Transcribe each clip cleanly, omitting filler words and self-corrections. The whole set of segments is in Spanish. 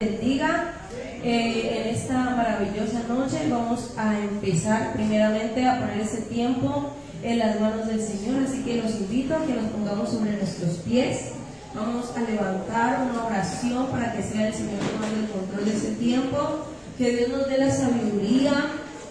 bendiga. En esta maravillosa noche vamos a empezar primeramente a poner ese tiempo en las manos del Señor, así que los invito a que nos pongamos sobre nuestros pies. Vamos a levantar una oración para que sea el Señor tomando el control de ese tiempo, que Dios nos dé la sabiduría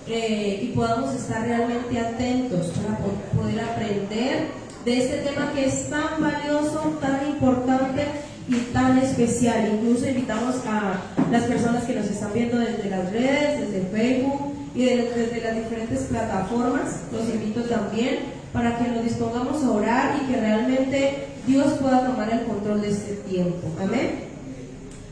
y podamos estar realmente atentos para poder aprender de este tema que es tan valioso, tan importante y tan especial. Incluso invitamos a las personas que nos están viendo desde las redes, desde Facebook y desde las diferentes plataformas. Los invito también para que nos dispongamos a orar y que realmente Dios pueda tomar el control de este tiempo. Amén.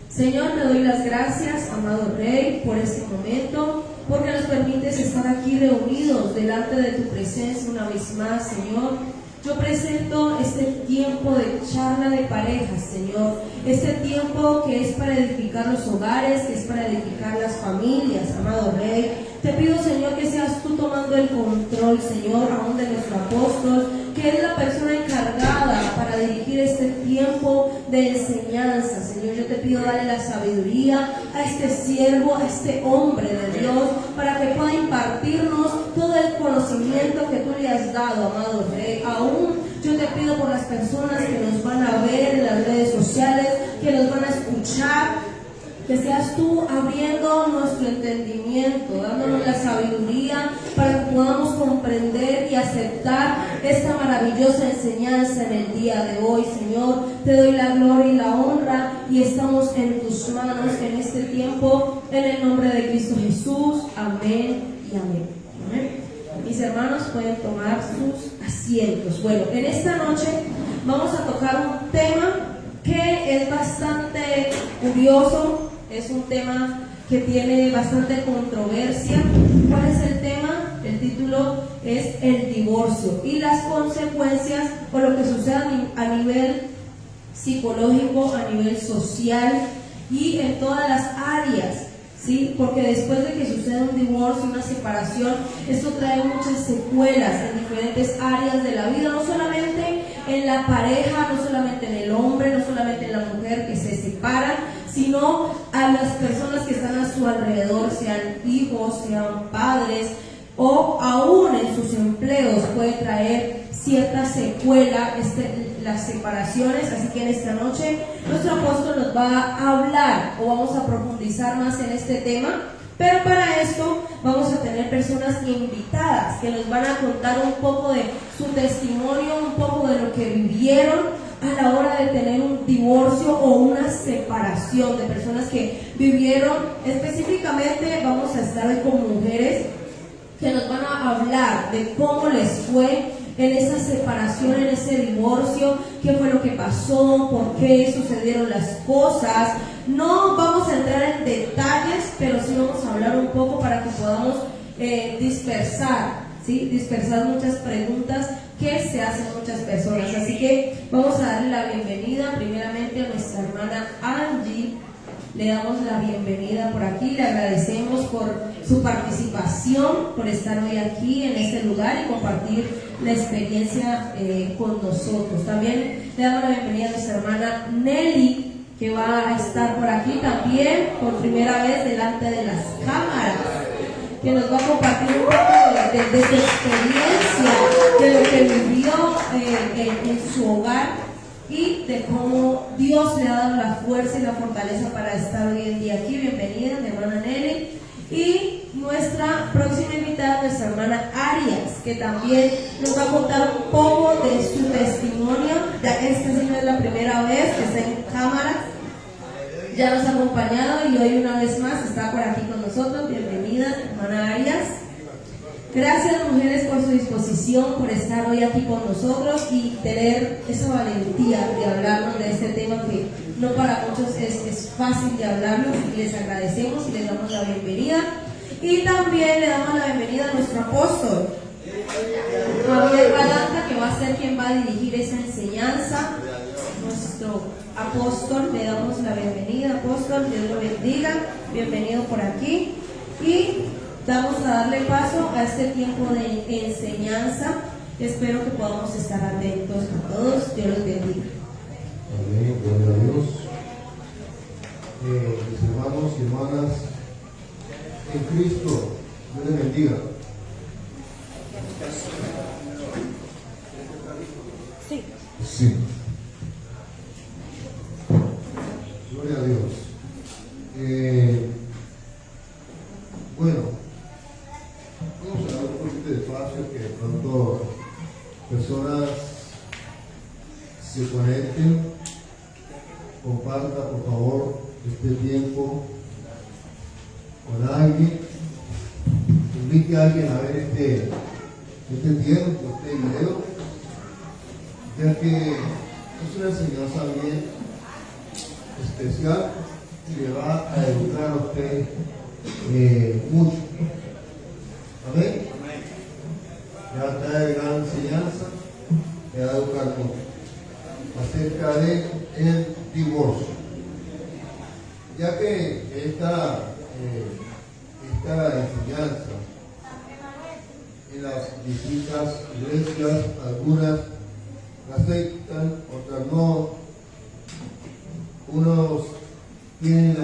Señor, te doy las gracias, amado Rey, por este momento, porque nos permites estar aquí reunidos delante de tu presencia una vez más, Señor. Yo presento este tiempo de charla de parejas, Señor, este tiempo que es para edificar los hogares, que es para edificar las familias, amado Rey. Te pido, Señor, que seas tú tomando el control, Señor, aún de nuestro apóstol, que es la persona encargada para dirigir este tiempo de enseñanza, Señor. Yo te pido darle la sabiduría a este siervo, a este hombre de Dios, para que pueda impartirnos todo el conocimiento que tú le has dado, amado Rey. Aún yo te pido por las personas que nos van a ver en las redes sociales, que nos van a escuchar, que seas tú abriendo nuestro entendimiento, dándonos la sabiduría para que podamos comprender y aceptar esta maravillosa enseñanza en el día de hoy, Señor. Te doy la gloria y la honra y estamos en tus manos en este tiempo, en el nombre de Cristo Jesús. Amén y amén. Amén. Mis hermanos pueden tomar sus asientos. Bueno, en esta noche vamos a tocar un tema que es bastante curioso. Es un tema que tiene bastante controversia. ¿Cuál es el tema? El título es el divorcio y las consecuencias o lo que sucede a nivel psicológico, a nivel social y en todas las áreas, ¿sí? Porque después de que sucede un divorcio, una separación, esto trae muchas secuelas en diferentes áreas de la vida, no solamente en la pareja, no solamente en el hombre, no solamente en la mujer que se separan, sino a las personas que están a su alrededor, sean hijos, sean padres, o aún en sus empleos puede traer cierta secuela las separaciones. Así que en esta noche nuestro apóstol nos va a hablar o vamos a profundizar más en este tema, pero para esto vamos a tener personas invitadas que nos van a contar un poco de su testimonio, un poco de lo que vivieron a la hora de tener un divorcio o una separación, de personas que vivieron. Específicamente vamos a estar hoy con mujeres que nos van a hablar de cómo les fue en esa separación, en ese divorcio, qué fue lo que pasó, por qué sucedieron las cosas. No vamos a entrar en detalles, pero sí vamos a hablar un poco para que podamos dispersar muchas preguntas que se hacen muchas personas. Así que vamos a darle la bienvenida primeramente a nuestra hermana Angie. Le damos la bienvenida por aquí, le agradecemos por su participación, por estar hoy aquí en este lugar y compartir la experiencia con nosotros. También le damos la bienvenida a nuestra hermana Nelly, que va a estar por aquí también por primera vez delante de las cámaras, que nos va a compartir un poco de su experiencia, de lo que vivió en su hogar y de cómo Dios le ha dado la fuerza y la fortaleza para estar hoy en día aquí. Bienvenida, mi hermana Nelly. Y nuestra próxima invitada, nuestra hermana Arias, que también nos va a contar un poco de su testimonio, ya que esta sí no es la primera vez que está en cámara. Ya nos ha acompañado y hoy una vez más está por aquí con nosotros. Bienvenida, hermana Arias. Gracias, mujeres, por su disposición, por estar hoy aquí con nosotros y tener esa valentía de hablarnos de este tema que no para muchos es fácil de hablarnos, y les agradecemos y les damos la bienvenida. Y también le damos la bienvenida a nuestro apóstol, Javier Balanta, que va a ser quien va a dirigir esa enseñanza. Nuestro apóstol, le damos la bienvenida. Apóstol, Dios lo bendiga, bienvenido por aquí. Y vamos a darle paso a este tiempo de enseñanza. Espero que podamos estar atentos a todos. Dios los bendiga. Amén, gloria a Dios. mis hermanos y hermanas en Cristo. Dios les bendiga. Sí. Sí. Gloria a Dios. Bueno, vamos a dar un poquito de espacio que de pronto personas se conecten. Comparta, por favor, este tiempo con alguien. Invite a alguien a ver este tiempo, este video, ya que es una enseñanza bien especial y le va a educar a usted mucho. Amén. Le va a traer gran enseñanza, le va a educar mucho acerca de el divorcio, ya que esta enseñanza en las distintas iglesias, algunas la aceptan, otras no. Unos tienen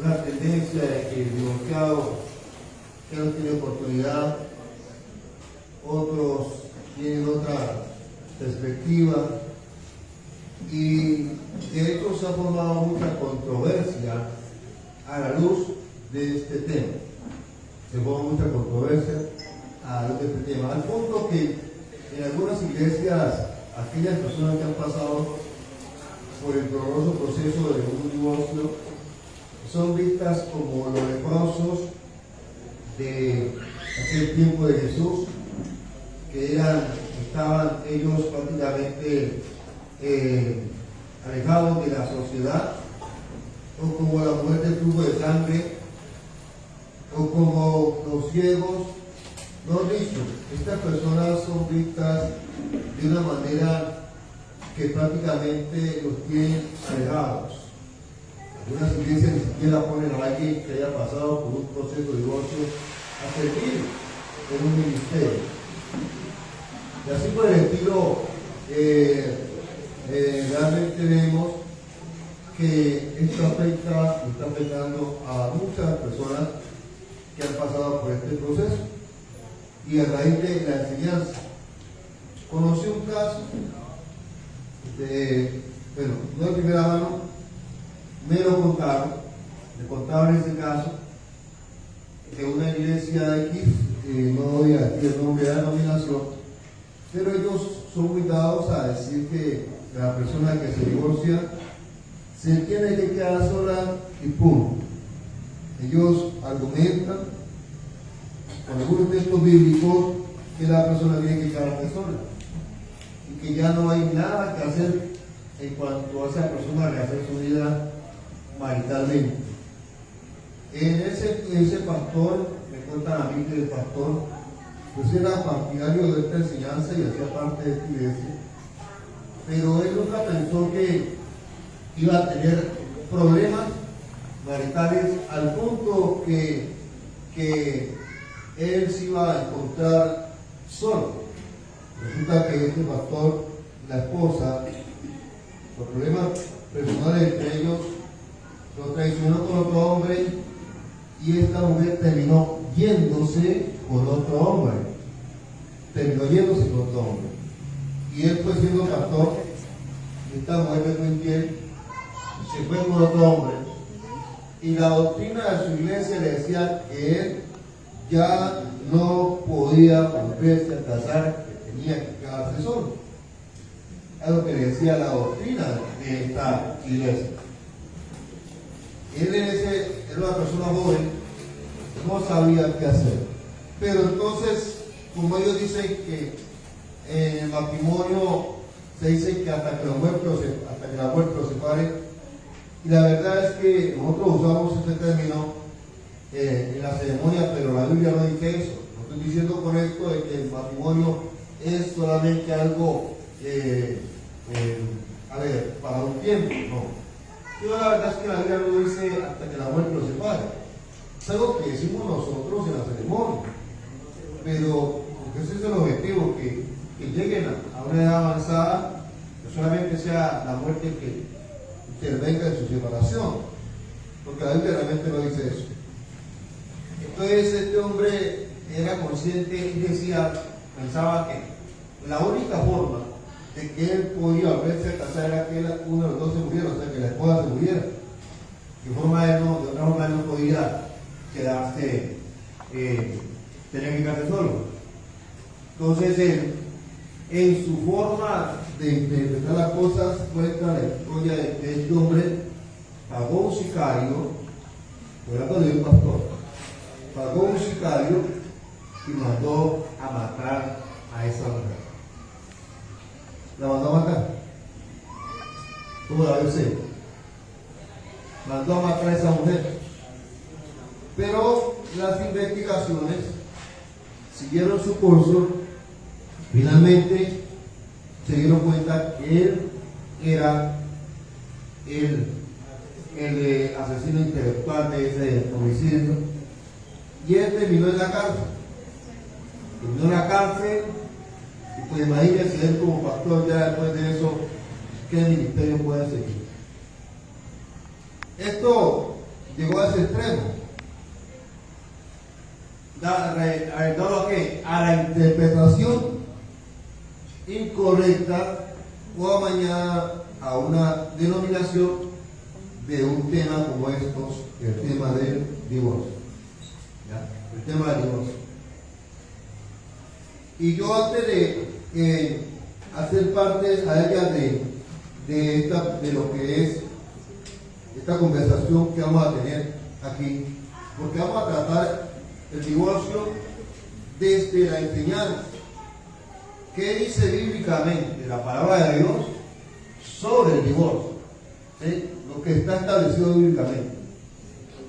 una tendencia de que el divorciado ya no tiene oportunidad, otros tienen otra perspectiva, y de hecho se ha formado mucha controversia a la luz de este tema. Se forma mucha controversia a la luz de este tema, al punto que en algunas iglesias, aquellas personas que han pasado por el doloroso proceso de un divorcio son vistas como los leprosos de aquel tiempo de Jesús, que estaban ellos prácticamente alejados de la sociedad, o como la mujer del flujo de sangre, o como los ciegos. No dicho, estas personas son vistas de una manera que prácticamente los tienen alejados. Algunas iglesias ni siquiera ponen a alguien que haya pasado por un proceso de divorcio a servir en un ministerio. Y así por el estilo, realmente vemos que esto está afectando a muchas personas que han pasado por este proceso. Y a raíz de la enseñanza, conocí un caso no de primera mano, me contaron ese caso de una iglesia X, no voy a decir el nombre de la denominación, pero ellos son muy dados a decir que la persona que se divorcia se tiene que quedar sola y punto. Ellos argumentan con algunos textos bíblicos que la persona tiene que quedarse sola y que ya no hay nada que hacer en cuanto a esa persona rehacer su vida maritalmente. Ese pastor, me cuentan a mí que el pastor pues era partidario de esta enseñanza y hacía parte de esta iglesia, pero él nunca pensó que iba a tener problemas maritales al punto que él se iba a encontrar solo. Resulta que este pastor, la esposa, los problemas personales entre ellos, lo traicionó con otro hombre y esta mujer terminó yéndose con otro hombre. Y él fue siendo pastor, y esta mujer le fue infiel, se fue con otro hombre. Y la doctrina de su iglesia le decía que él ya no podía volverse a casar, que tenía que quedarse solo. Es lo que le decía la doctrina de esta iglesia. Él era una persona joven, no sabía qué hacer. Pero entonces, como ellos dicen que en el matrimonio se dice que hasta que la muerte los separe, y la verdad es que nosotros usamos este término en la ceremonia, pero la Biblia no dice eso. No estoy diciendo con esto de que el matrimonio es solamente algo para un tiempo, no. Pero la verdad es que la Biblia no dice hasta que la muerte los separe. Es algo que decimos nosotros en la ceremonia, pero porque ese es el objetivo, que lleguen a una edad avanzada, que solamente sea la muerte que intervenga en su separación, porque la Biblia realmente no dice eso. Entonces este hombre era consciente y pensaba que la única forma de que él podía volverse a casar era que uno de los dos se muriera, o sea, que la esposa se muriera. De otra forma él no podía quedarse, tenía que quedarse solo. Entonces él, en su forma de interpretar las cosas, cuenta la historia de que este hombre pagó un sicario, hablando de un pastor, pagó un sicario y mandó a matar a esa mujer. La mandó a matar. ¿Cómo la ve usted? Mandó a matar a esa mujer. Pero las investigaciones siguieron su curso. Finalmente se dieron cuenta que él era el asesino intelectual de ese homicidio. Y él terminó en la cárcel. Terminó en la cárcel. Y pues imagínense él como pastor ya después de eso, ¿qué ministerio puede seguir? Esto llegó a ese extremo. A la interpretación incorrecta o amañada a una denominación de un tema como estos, el tema del divorcio. ¿Ya? El tema del divorcio. Y yo antes de hacer parte a ella de lo que es esta conversación que vamos a tener aquí, porque vamos a tratar el divorcio desde la enseñanza. ¿Qué dice bíblicamente la palabra de Dios sobre el divorcio? ¿Sí? Lo que está establecido bíblicamente.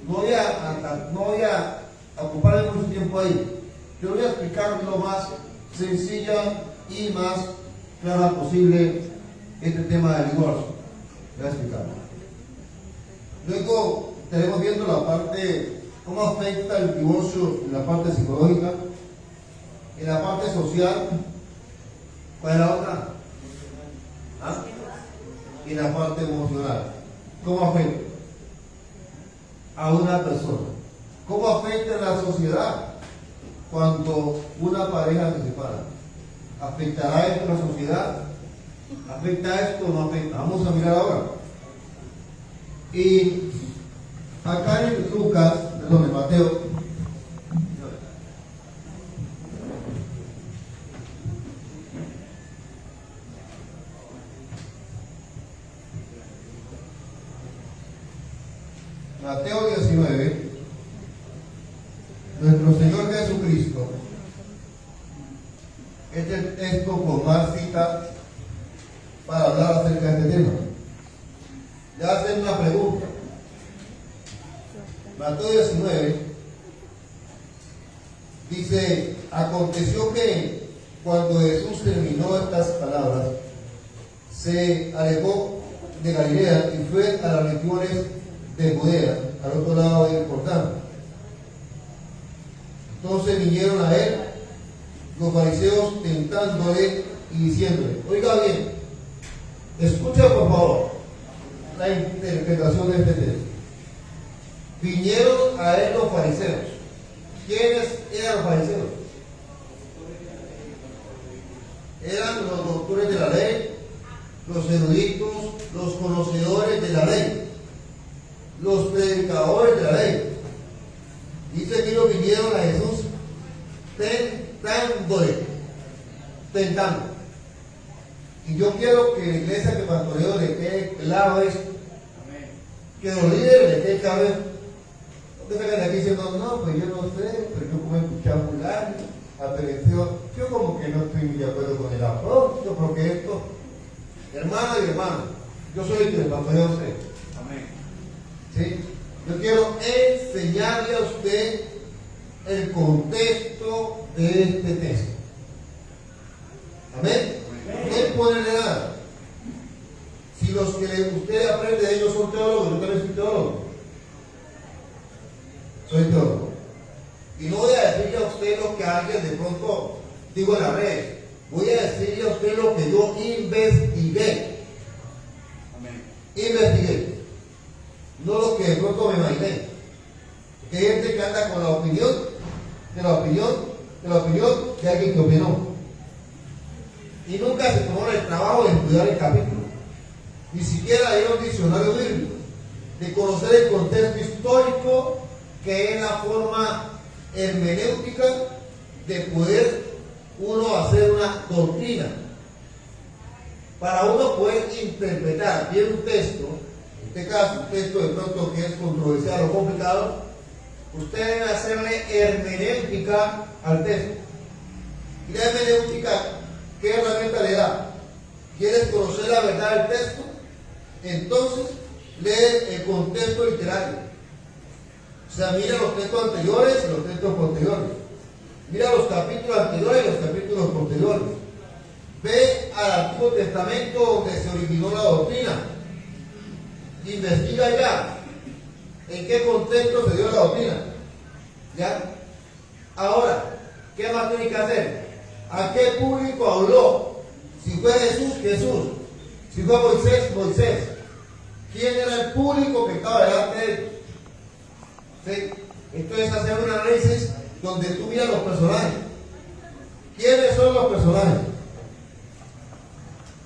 No voy a ocuparle mucho tiempo ahí. Yo voy a explicar lo más sencilla y más clara posible este tema del divorcio. Voy a explicarlo. Luego estaremos viendo la parte, cómo afecta el divorcio en la parte psicológica, en la parte social. ¿Cuál es la otra? ¿Ah? Y en la parte emocional. ¿Cómo afecta a una persona? ¿Cómo afecta a la sociedad cuando una pareja se separa? ¿Afectará esto a la sociedad? ¿Afecta esto o no afecta? Vamos a mirar ahora. Y acá en Mateo, Mateo 19, nuestro Señor Jesucristo, este es el texto con más citas para hablar acerca de este tema. Le hacen una pregunta. Mateo 19 dice: aconteció que cuando Jesús terminó estas palabras, se alejó de Galilea y fue a las regiones de Judea, al otro lado del Jordán. Entonces vinieron a él los fariseos tentándole y diciéndole: oiga bien, escucha por favor la interpretación de este texto. Vinieron a él los fariseos. ¿Quiénes eran los fariseos? Eran los doctores de la ley, los eruditos, los conocedores de la ley, los predicadores de la ley. Dice que ellos vinieron a Jesús tentando. Y yo quiero que la iglesia que pastoreo le quede claro esto. Que los líderes le quede claro esto. No te salgan de aquí diciendo: no, pues yo no sé, pero yo como he escuchado fulano, atención, yo como que no estoy muy de acuerdo con el apóstol, porque esto, hermano y hermano, yo soy el que le pastoreo a usted. Amén. ¿Sí? Yo quiero enseñarle a usted el contexto de este texto. Amén. No ponerle nada. Si los que usted aprende de ellos son teólogos, yo también soy teólogo. Soy teólogo. Y no voy a decirle a usted lo que alguien de pronto digo en la red. Voy a decirle a usted lo que yo investigué. Amén. investigué, no lo que de pronto me imaginé. Porque hay gente que anda con la opinión de alguien que opinó. Y nunca se tomó el trabajo de estudiar el capítulo. Ni siquiera ir a un diccionario bíblico, de conocer el contexto histórico, que es la forma hermenéutica de poder uno hacer una doctrina. Para uno poder interpretar bien un texto, en este caso un texto de pronto que es controversial o complicado, usted debe hacerle hermenéutica al texto. Y la hermenéutica, ¿qué herramienta le da? ¿Quieres conocer la verdad del texto? Entonces, lee el contexto literario. O sea, mira los textos anteriores y los textos posteriores. Mira los capítulos anteriores y los capítulos posteriores. Ve al Antiguo Testamento donde se originó la doctrina. Investiga ya en qué contexto se dio la doctrina. ¿Ya? Ahora, ¿qué más tiene que hacer? ¿A qué público habló? Si fue Jesús, Jesús. Si fue Moisés, Moisés. ¿Quién era el público que estaba delante de él? ¿Sí? Entonces hacer un análisis donde tú miras los personajes. ¿Quiénes son los personajes?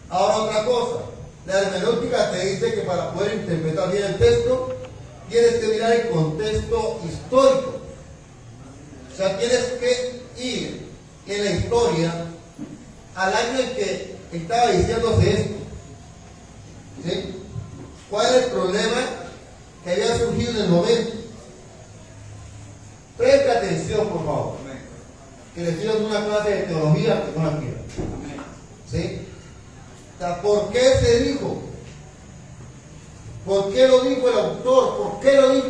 Ahora otra cosa. La hermenéutica te dice que para poder interpretar bien el texto, tienes que mirar el contexto histórico. O sea, tienes que ir en la historia al año en que estaba diciéndose esto. ¿Sí? ¿Cuál es el problema que había surgido en el momento? Preste atención, por favor. Que le estoy dando una clase de teología que no la quiero. ¿Sí? O sea, ¿por qué se dijo? ¿Por qué lo dijo el autor? ¿Por qué lo dijo?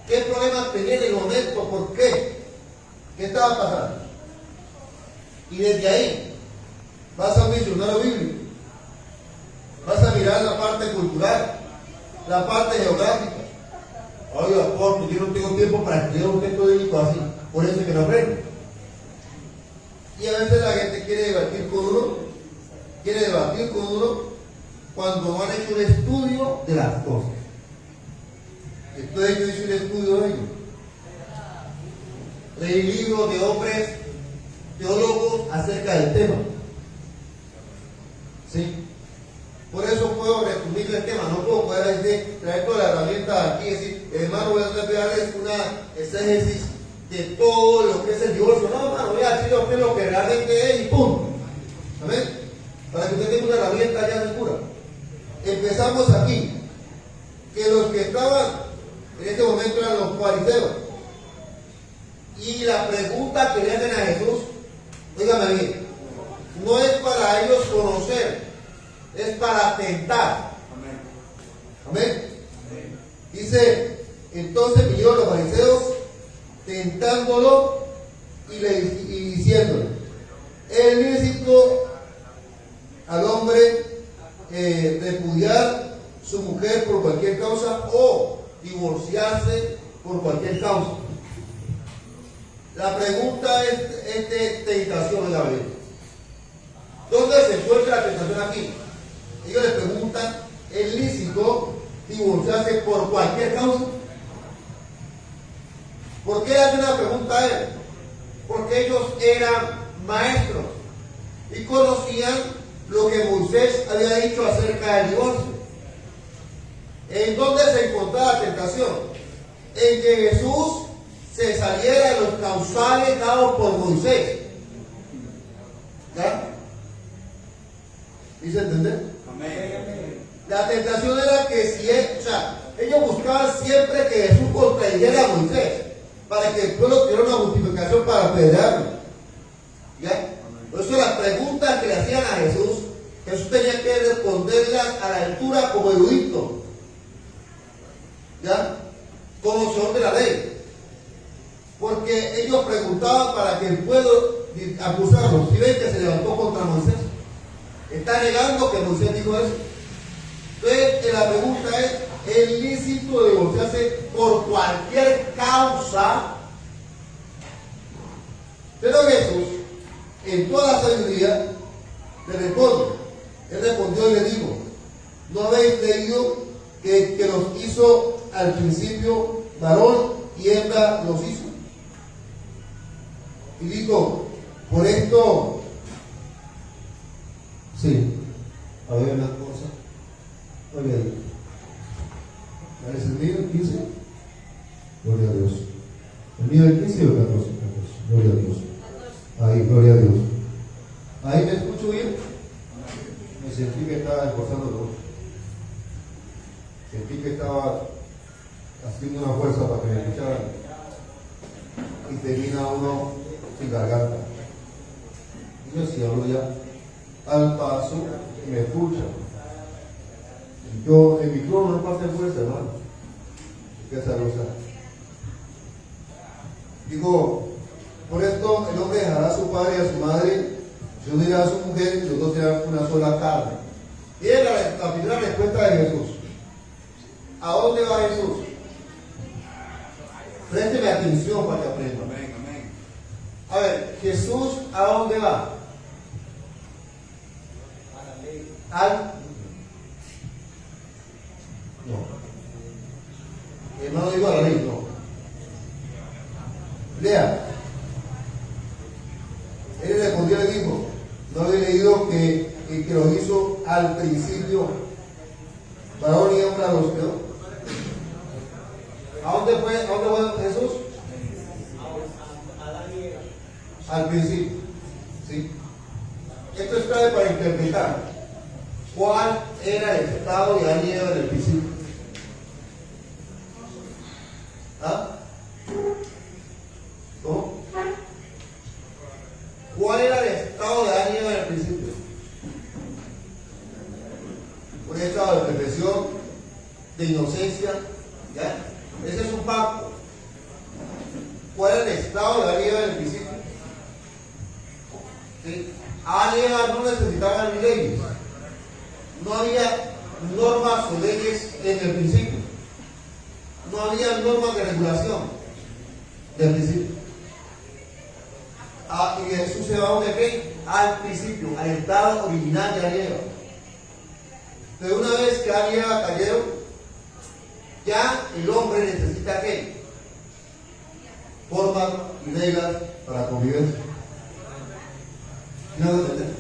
¿Qué problema tenía en el momento? ¿Por qué? ¿Qué estaba pasando? Y desde ahí vas a un diccionario bíblico. Vas a mirar la parte cultural, la parte geográfica. Oiga, porque yo no tengo tiempo para estudiar un texto bíblico así, por eso es que no aprendo. Y a veces la gente quiere debatir con uno cuando no han hecho un estudio de las cosas. Entonces yo hice un estudio de ello. Leí libros de hombres teólogos acerca del tema. ¿Sí? Por eso puedo resumir el tema, no puedo poder traer toda la herramienta aquí y decir, hermano, voy a darles una exégesis de todo lo que es el divorcio. No, hermano, voy a decirle a usted lo que realmente es y punto. ¿Amén? Para que usted tenga una herramienta ya segura. Empezamos aquí, que los que estaban en este momento eran los fariseos. Y la pregunta que le hacen a Jesús, dígame bien, no es para ellos conocer, es para tentar. Amén. Dice, entonces vinieron los fariseos tentándolo y diciéndole, es lícito al hombre repudiar su mujer por cualquier causa o divorciarse por cualquier causa. La pregunta es de tentación en la Biblia. ¿Dónde se encuentra la tentación aquí? Ellos le preguntan, ¿es lícito divorciarse por cualquier causa? ¿Por qué hacen la pregunta a él? Porque ellos eran maestros y conocían lo que Moisés había dicho acerca del divorcio. ¿En dónde se encontraba la tentación? En que Jesús se saliera de los causales dados por Moisés. ¿Ya? ¿Dice entender? Amén. La tentación era que si ellos buscaban siempre que Jesús contradijera a Moisés, para que el pueblo tuviera una justificación para apedrearlo. ¿Ya? Por eso las preguntas que le hacían a Jesús, Jesús tenía que responderlas a la altura como erudito. ¿Ya? Conocedor de la ley. Porque ellos preguntaban para que el pueblo acusarlo. Si ven que se levantó contra Moisés, está negando que Moisés dijo eso. Entonces la pregunta es lícito divorciarse por cualquier causa? Pero Jesús, en toda la sabiduría, le responde. Él respondió y le dijo, ¿No habéis leído que los hizo al principio varón y hembra los hizo? Y digo, por esto, sí, a ver una cosa, gloria a Dios. ¿Es el mío el 15? Gloria a Dios. ¿El mío el 15 o el 14? Gloria a Dios. Ahí, gloria a Dios. ¿Ahí me escucho bien? Me sentí que estaba esforzando todo. Sentí que estaba haciendo una fuerza para que me escucharan. Y termina uno sin garganta. Y yo si hablo ya al paso y me escuchan. Yo, el micrófono no pasa fuerza, hermano. ¿Qué sabrosa? Digo, por esto el hombre dejará a su padre y a su madre, se unirá a su mujer y los dos serán una sola carne. Y es la primera respuesta de Jesús. ¿A dónde va Jesús? Présteme atención para que aprenda. A ver, Jesús, ¿a dónde va? Al no. Hermano, digo a la ley, no. Lea. Él respondió y le dijo, ¿no había leído que lo hizo al principio? Varón y hembra los creó. ¿A dónde fue Jesús? Al principio. ¿Sí? Esto es clave para interpretar cuál era el estado de Adán y Eva en el principio. ¿Ah? ¿Cómo? ¿Cuál era el estado de Adán y Eva en el principio? Un estado de perfección, de inocencia, ¿ya? Ese es un pacto. ¿Cuál era el estado de Adán y Eva en el principio? ¿Sí? Adán y Eva no necesitaban leyes. No había normas o leyes en el principio. No había normas de regulación del principio. Y Jesús se va de qué? Al principio, al estado original de Adán y Eva. Pero una vez que Adán y Eva cayeron, ya el hombre necesita ¿qué? Formas y reglas para convivencia. ¿No lo entienden?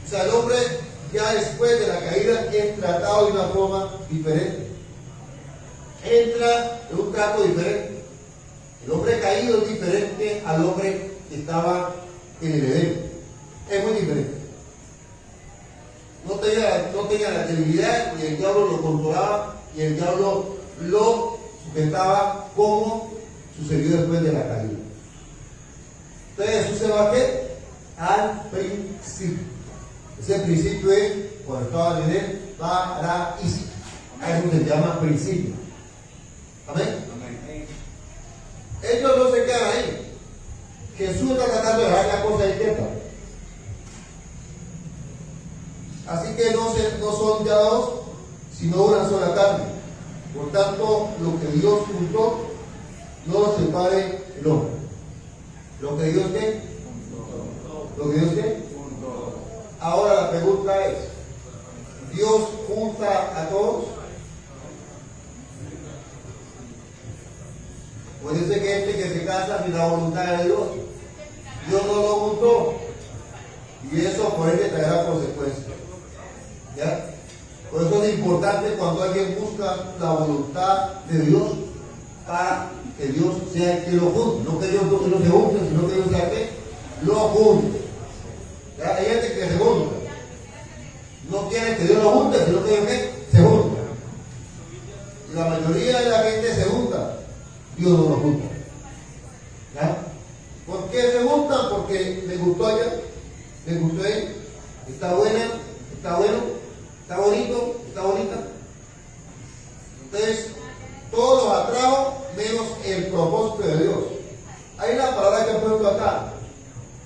O sea, el hombre ya después de la caída es tratado de una forma diferente. Entra en un trato diferente. El hombre caído es diferente al hombre que estaba en el Edén. Es muy diferente. No tenía la debilidad y el diablo lo controlaba y el diablo lo sujetaba como sucedió después de la caída. Entonces Jesús se va a qué? Al principio. Ese principio es cuando estaba en el paraíso. A eso se llama principio. Amén. Ellos no se quedan ahí. Jesús está tratando de dejar la cosa izquierda. Así que no son ya dos, sino una sola carne. Por tanto, lo que Dios juntó, no lo separe el hombre. ¿Lo que Dios qué? ¿Lo que Dios qué? Ahora la pregunta es, ¿Dios junta a todos? Puede ser que gente que se casa sin la voluntad de Dios, Dios no lo juntó y eso por ende traerá consecuencias. ¿Ya? Por eso es importante cuando alguien busca la voluntad de Dios para que Dios sea el que lo junte, no que Dios no se junte, sino que Dios sea el que lo junte. ¿Ya? Hay gente que se junta, no quiere que Dios lo junte, sino que Dios se junta. Y la mayoría de la gente se junta, Dios no lo junta. ¿Ya? ¿Por qué se juntan? Porque le gustó a ella, le gustó a él, está buena, está bueno, está bonito, está bonita. Entonces, todo los atrajo menos el propósito de Dios. Hay una palabra que he puesto acá,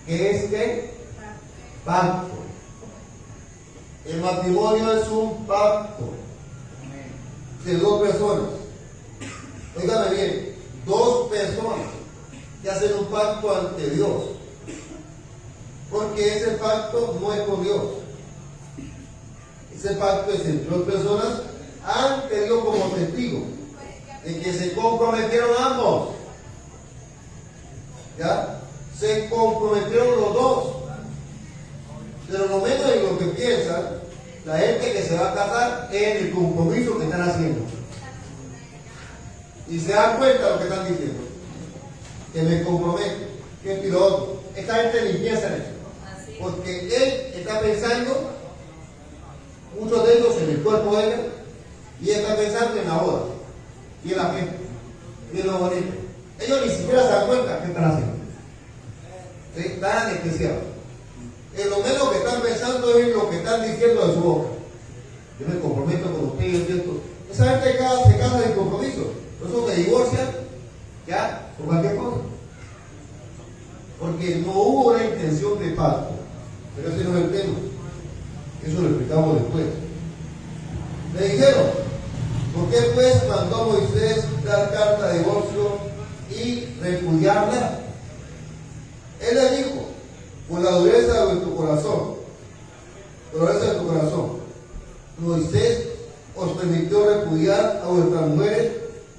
que es que pacto. El matrimonio es un pacto de dos personas. Óigame bien, dos personas que hacen un pacto ante Dios. Porque ese pacto no es con Dios. Ese pacto es entre dos personas ante Dios como testigo de que se comprometieron ambos. ¿Ya? Se comprometieron los dos. Pero lo menos en lo que piensan la gente que se va a casar es en el compromiso que están haciendo. Y se dan cuenta de lo que están diciendo. Que me comprometo, que esto y lo otro. Esta gente ni piensa en eso. Porque él está pensando, muchos de ellos en el cuerpo de ella, y él está pensando en la boda, y en la fiesta, y en lo bonito. Ellos ni siquiera se dan cuenta qué están haciendo. ¿Sí? Están anestesiados. En lo menos que están pensando es lo que están diciendo de su boca. Yo me comprometo con usted y esto. Esa gente se casa sin compromiso. Por eso se divorcian, ya, por cualquier cosa. Porque no hubo una intención de pacto. Pero ese no es el tema. Eso lo explicamos después. Le dijeron, ¿por qué pues mandó a Moisés dar carta de divorcio y repudiarla? Él le dijo, por la dureza de tu corazón, por la dureza de tu corazón, Moisés os permitió repudiar a vuestras mujeres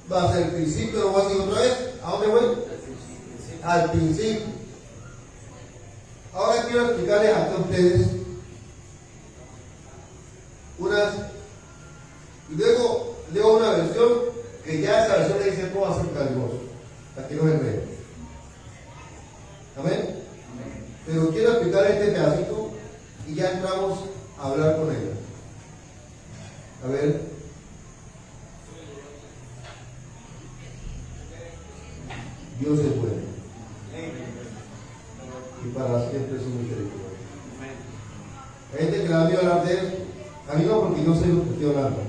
bajo el principio, lo voy a decir otra vez, ¿a dónde voy? Al principio. Ahora quiero explicarles a ustedes y luego leo una versión que ya esa versión le dice todo acerca del divorcio, para que no se enreden. Amén. Pero quiero explicar este pedacito y ya entramos a hablar con ella. A ver. Dios es bueno. Y para siempre su misericordia. Hay gente que le da miedo hablar de él. A mí no, porque yo sé lo que estoy hablando.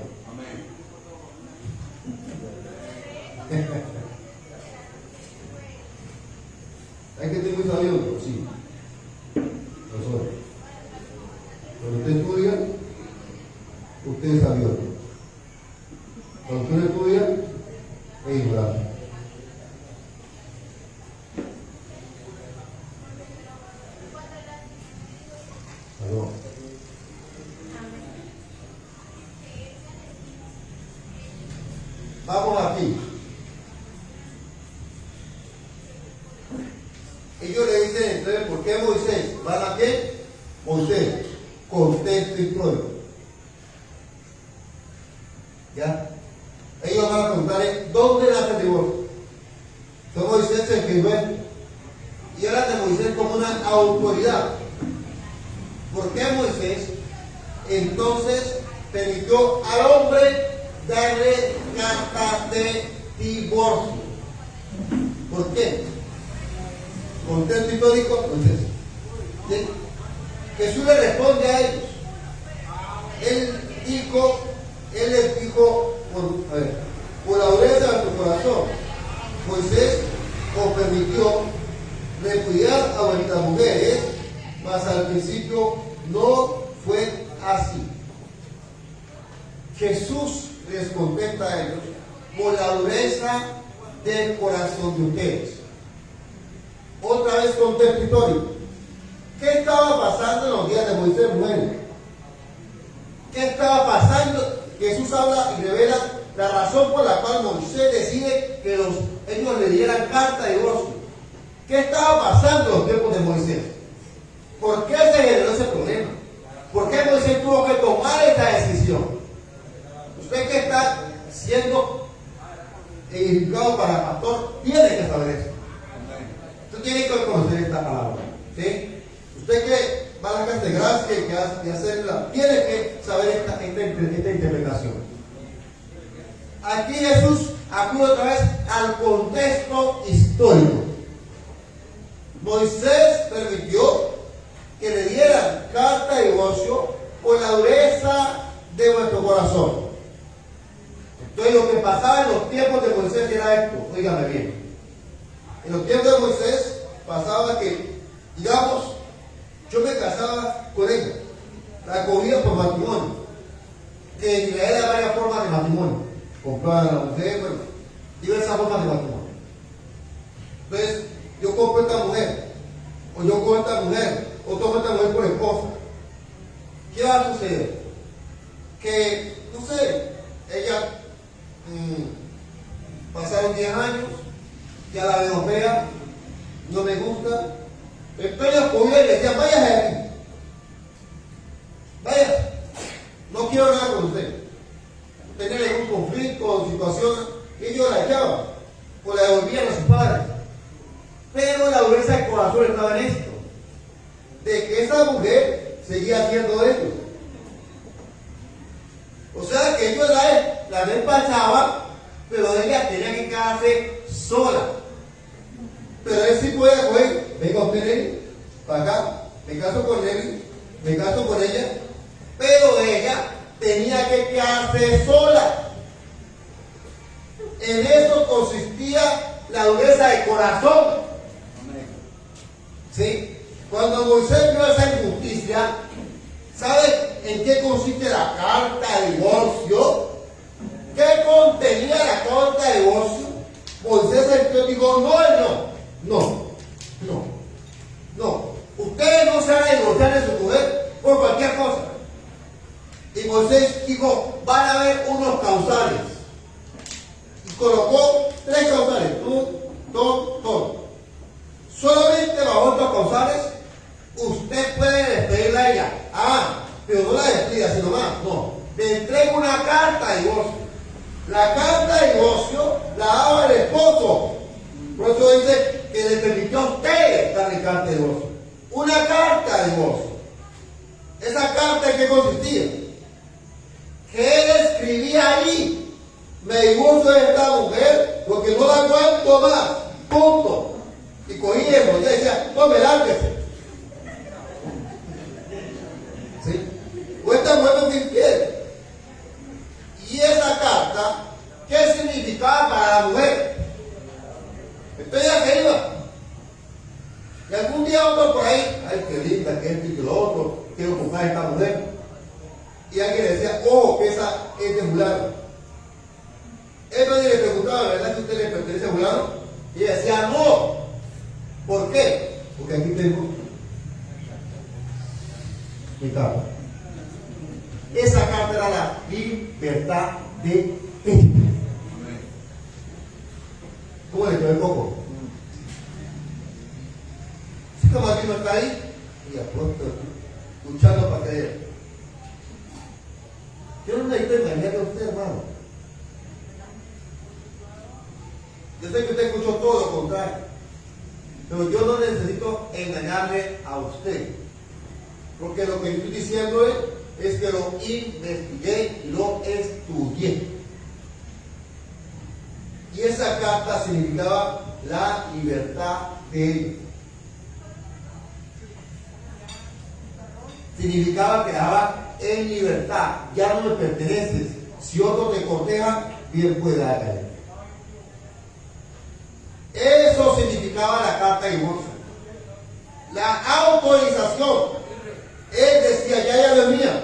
Hay gente muy sabiosa, sí. Lo soy. Cuando usted estudia, usted es sabioso. Cuando usted no estudia, es ignorante. Perdón. Vamos aquí. Ellos le dicen entonces, ¿por qué Moisés? ¿Van a qué? Moisés, contexto histórico. ¿Ya? Ellos van a preguntarle, ¿dónde nace el divorcio? Fue Moisés el que fue. Y ahora de Moisés como una autoridad. ¿Por qué Moisés entonces permitió al hombre darle carta de divorcio? ¿Por qué? Contexto histórico, Moisés. ¿Sí? Jesús le responde a ellos. Él les dijo, por la dureza de tu corazón, Moisés os permitió repudiar a vuestras mujeres, mas al principio no fue así. Jesús les contesta a ellos por la dureza del corazón de ustedes. Otra vez contexto histórico. ¿Qué estaba pasando en los días de Moisés, mujeres? ¿Qué estaba pasando? Jesús habla y revela la razón por la cual Moisés decide que ellos le dieran carta de divorcio. ¿Qué estaba pasando en los tiempos de Moisés? ¿Por qué se generó ese problema? ¿Por qué Moisés tuvo que tomar esta decisión? Usted que está siendo edificado para pastor, tiene que saber eso. Usted tiene que conocer esta palabra. ¿Sí? Usted que va a la casa de gracia y que hacerla, tiene que saber esta interpretación. Aquí Jesús acude otra vez al contexto histórico. Moisés permitió que le dieran carta de divorcio por la dureza de vuestro corazón. Entonces lo que pasaba en los tiempos de Moisés era esto, óigame bien. En los tiempos de Moisés pasaba que, digamos, yo me casaba con ella, la cogía por matrimonio. Que en Israel hay varias formas de matrimonio. Comprar a la mujer, bueno, diversas formas de matrimonio. Entonces, yo compro esta mujer, o yo compro esta mujer, o tomo esta mujer por esposa. ¿Qué va a suceder? que, no sé, ella pasaron 10 años, ya la veo fea, no me gusta. Entonces ella cogía y le decía, vaya de aquí, vaya, no quiero nada con usted. Tenía algún conflicto o situación, y ellos la echaban o la devolvían a sus padres. Pero la dureza del corazón estaba en esto, de que esa mujer seguía haciendo esto. O sea que ellos la despachaban, pero ella tenía que quedarse sola. Pero él sí puede coger, venga usted Nelly, para acá, me caso con Nelly, me caso con ella, pero ella tenía que quedarse sola. En eso consistía la dureza de corazón. ¿Sí? Cuando Moisés vio esa injusticia, ¿sabe en qué consiste la carta de divorcio? ¿Qué contenía la carta de divorcio? Moisés entonces dijo, no. Ustedes no se van a divorciar de su mujer por cualquier cosa. Y Moisés dijo, van a haber unos causales. Y colocó 3 causales, todo. Solamente bajo estos causales usted puede despedirla a ella. Pero no la despida, sino más. No, le entrega una carta de divorcio. La carta de divorcio la daba el esposo. Por eso dice que le permitió a usted darle carta de divorcio. Una carta de divorcio. ¿Esa carta en qué consistía? Que él escribía ahí, me divorcio de esta mujer porque no la aguanto más. Punto. Y cogíamos, ya decía, tome, lárguese. ¿Sí? O esta mujer no es infiel. Y esa carta, ¿qué significaba para la mujer? Entonces ella se iba. Y algún día otro por ahí, ay, qué linda, que esto y que lo otro, quiero comprar a esta mujer. Y alguien le decía, ojo, que esa es de fulano. Él nadie le preguntaba, ¿verdad que usted le pertenece a fulano? Y ella decía, no. ¿Por qué? Porque aquí tengo mi carta. Esa carta era la libertad de espíritu. ¿Cómo le quedó el coco? Si como aquí no está ahí, y a pronto luchando para creer. Yo no necesito engañarle a usted, hermano. Yo sé que usted escuchó todo lo contrario. Pero yo no necesito engañarle a usted. Porque lo que yo estoy diciendo es que lo investigué y lo estudié. Y esa carta significaba la libertad de él. Significaba que daba en libertad. Ya no me perteneces. Si otro te corteja, bien pueda caer. Eso significaba la carta de divorcio. La autorización. Él decía, ya no es mía.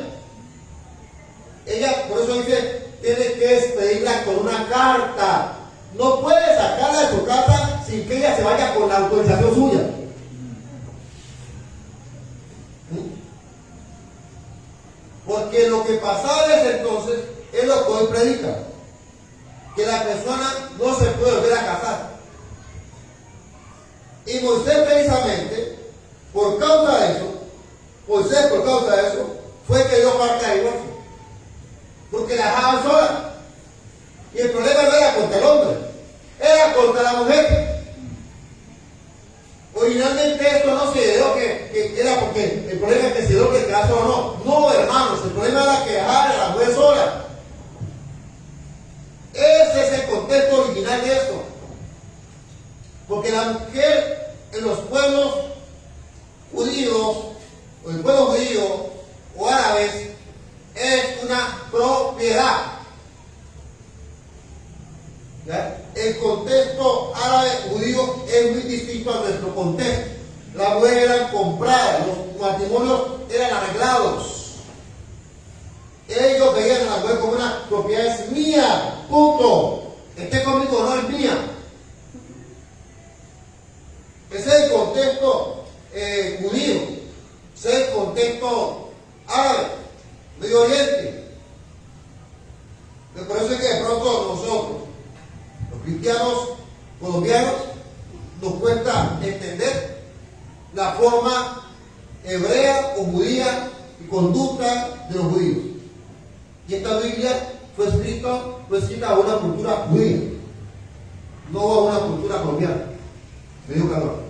Ella, por eso dice, tiene que despedirla con una carta. No puede sacarla de su casa sin que ella se vaya con la autorización suya. Porque lo que pasaba desde entonces es lo que hoy predica. Que la persona no se puede volver a casar. Y Moisés precisamente, por causa de eso, fue que dio carta de divorcio. Porque la dejaban sola. Y el problema no era contra el hombre, era contra la mujer. Originalmente esto no se dio que era porque el problema es que se dio que quedara sola o no. No, hermanos, el problema era que dejara a la mujer sola. Ese es el contexto original de esto. Porque la mujer en los pueblos judíos, o el pueblo judío, o árabes, es una propiedad. ¿Ya? El contexto árabe judío es muy distinto a nuestro contexto. Las mujeres eran compradas, los matrimonios eran arreglados. Ellos veían a la mujer como una propiedad, es mía, punto. Esté conmigo, no es mía. Ese es el contexto judío, ese es el contexto árabe, Medio Oriente. cristianos colombianos, nos cuesta entender la forma hebrea o judía y conducta de los judíos. Y esta Biblia fue escrita a una cultura judía, no a una cultura colombiana. Me dio calor.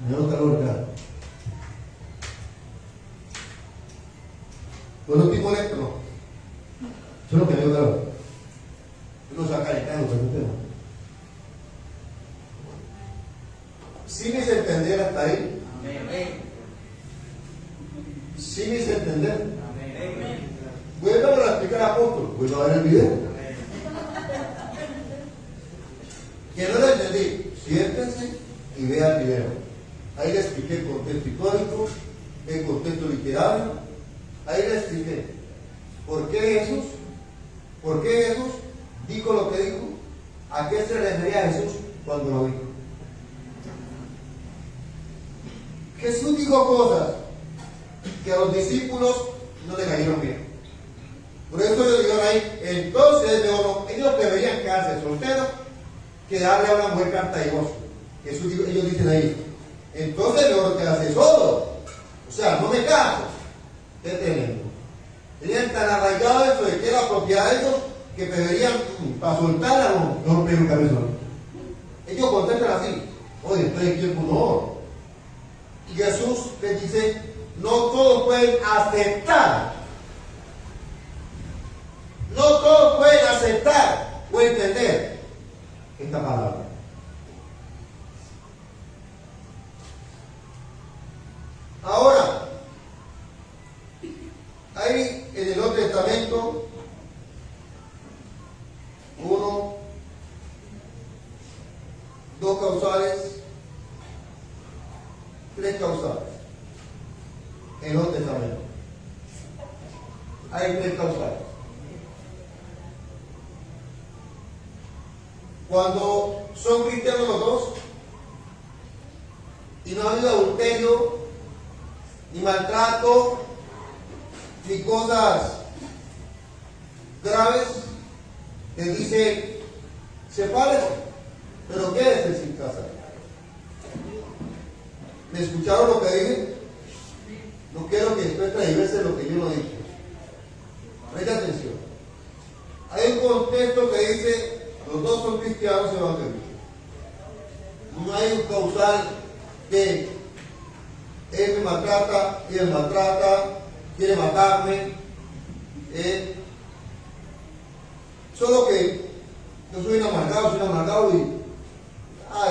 Me dio calor, claro. Pues no estoy molesto, no. Solo que me dio calor. Yo no saca el carro, pero no tengo. ¿Sí me hice entender hasta ahí? ¿Sí me hice entender? Vuelvo a explicar al apóstol. Vuelvo a ver el video. Que no lo entendí. Siéntense y vean el video. Ahí le expliqué el contexto histórico, el contexto literario. Ahí le expliqué por qué Jesús dijo lo que dijo, a qué se refería Jesús cuando lo dijo. Jesús dijo cosas que a los discípulos no le cayeron bien. Por eso ellos dijeron ahí, entonces ellos deberían quedarse solteros que darle a una mujer canta y gozo. Ellos dicen ahí, entonces mejor quedarse solo. O sea, no me caso. ¿Qué tenemos? Tenían tan arraigado eso de que era propiedad de ellos que deberían, para soltarla, no pedir un cabezón. Ellos contestan así, oye, estoy aquí en un honor. Y Jesús les dice, no todos pueden aceptar. No todos pueden aceptar o entender esta palabra. Ahora, hay en el Nuevo Testamento dos causales, tres causales. En el Nuevo Testamento hay tres causales. Cuando son cristianos los dos y no ha habido adulterio, ni maltrato, ni cosas graves, les dice, sepárense, pero quédense sin casa. ¿Me escucharon lo que dije? No quiero que después transverse lo que yo no dije. Presta atención. Hay un contexto que dice, los dos son cristianos evangélicos. No hay un causal de él me maltrata, y él maltrata, quiere matarme. Solo que yo soy un amargado y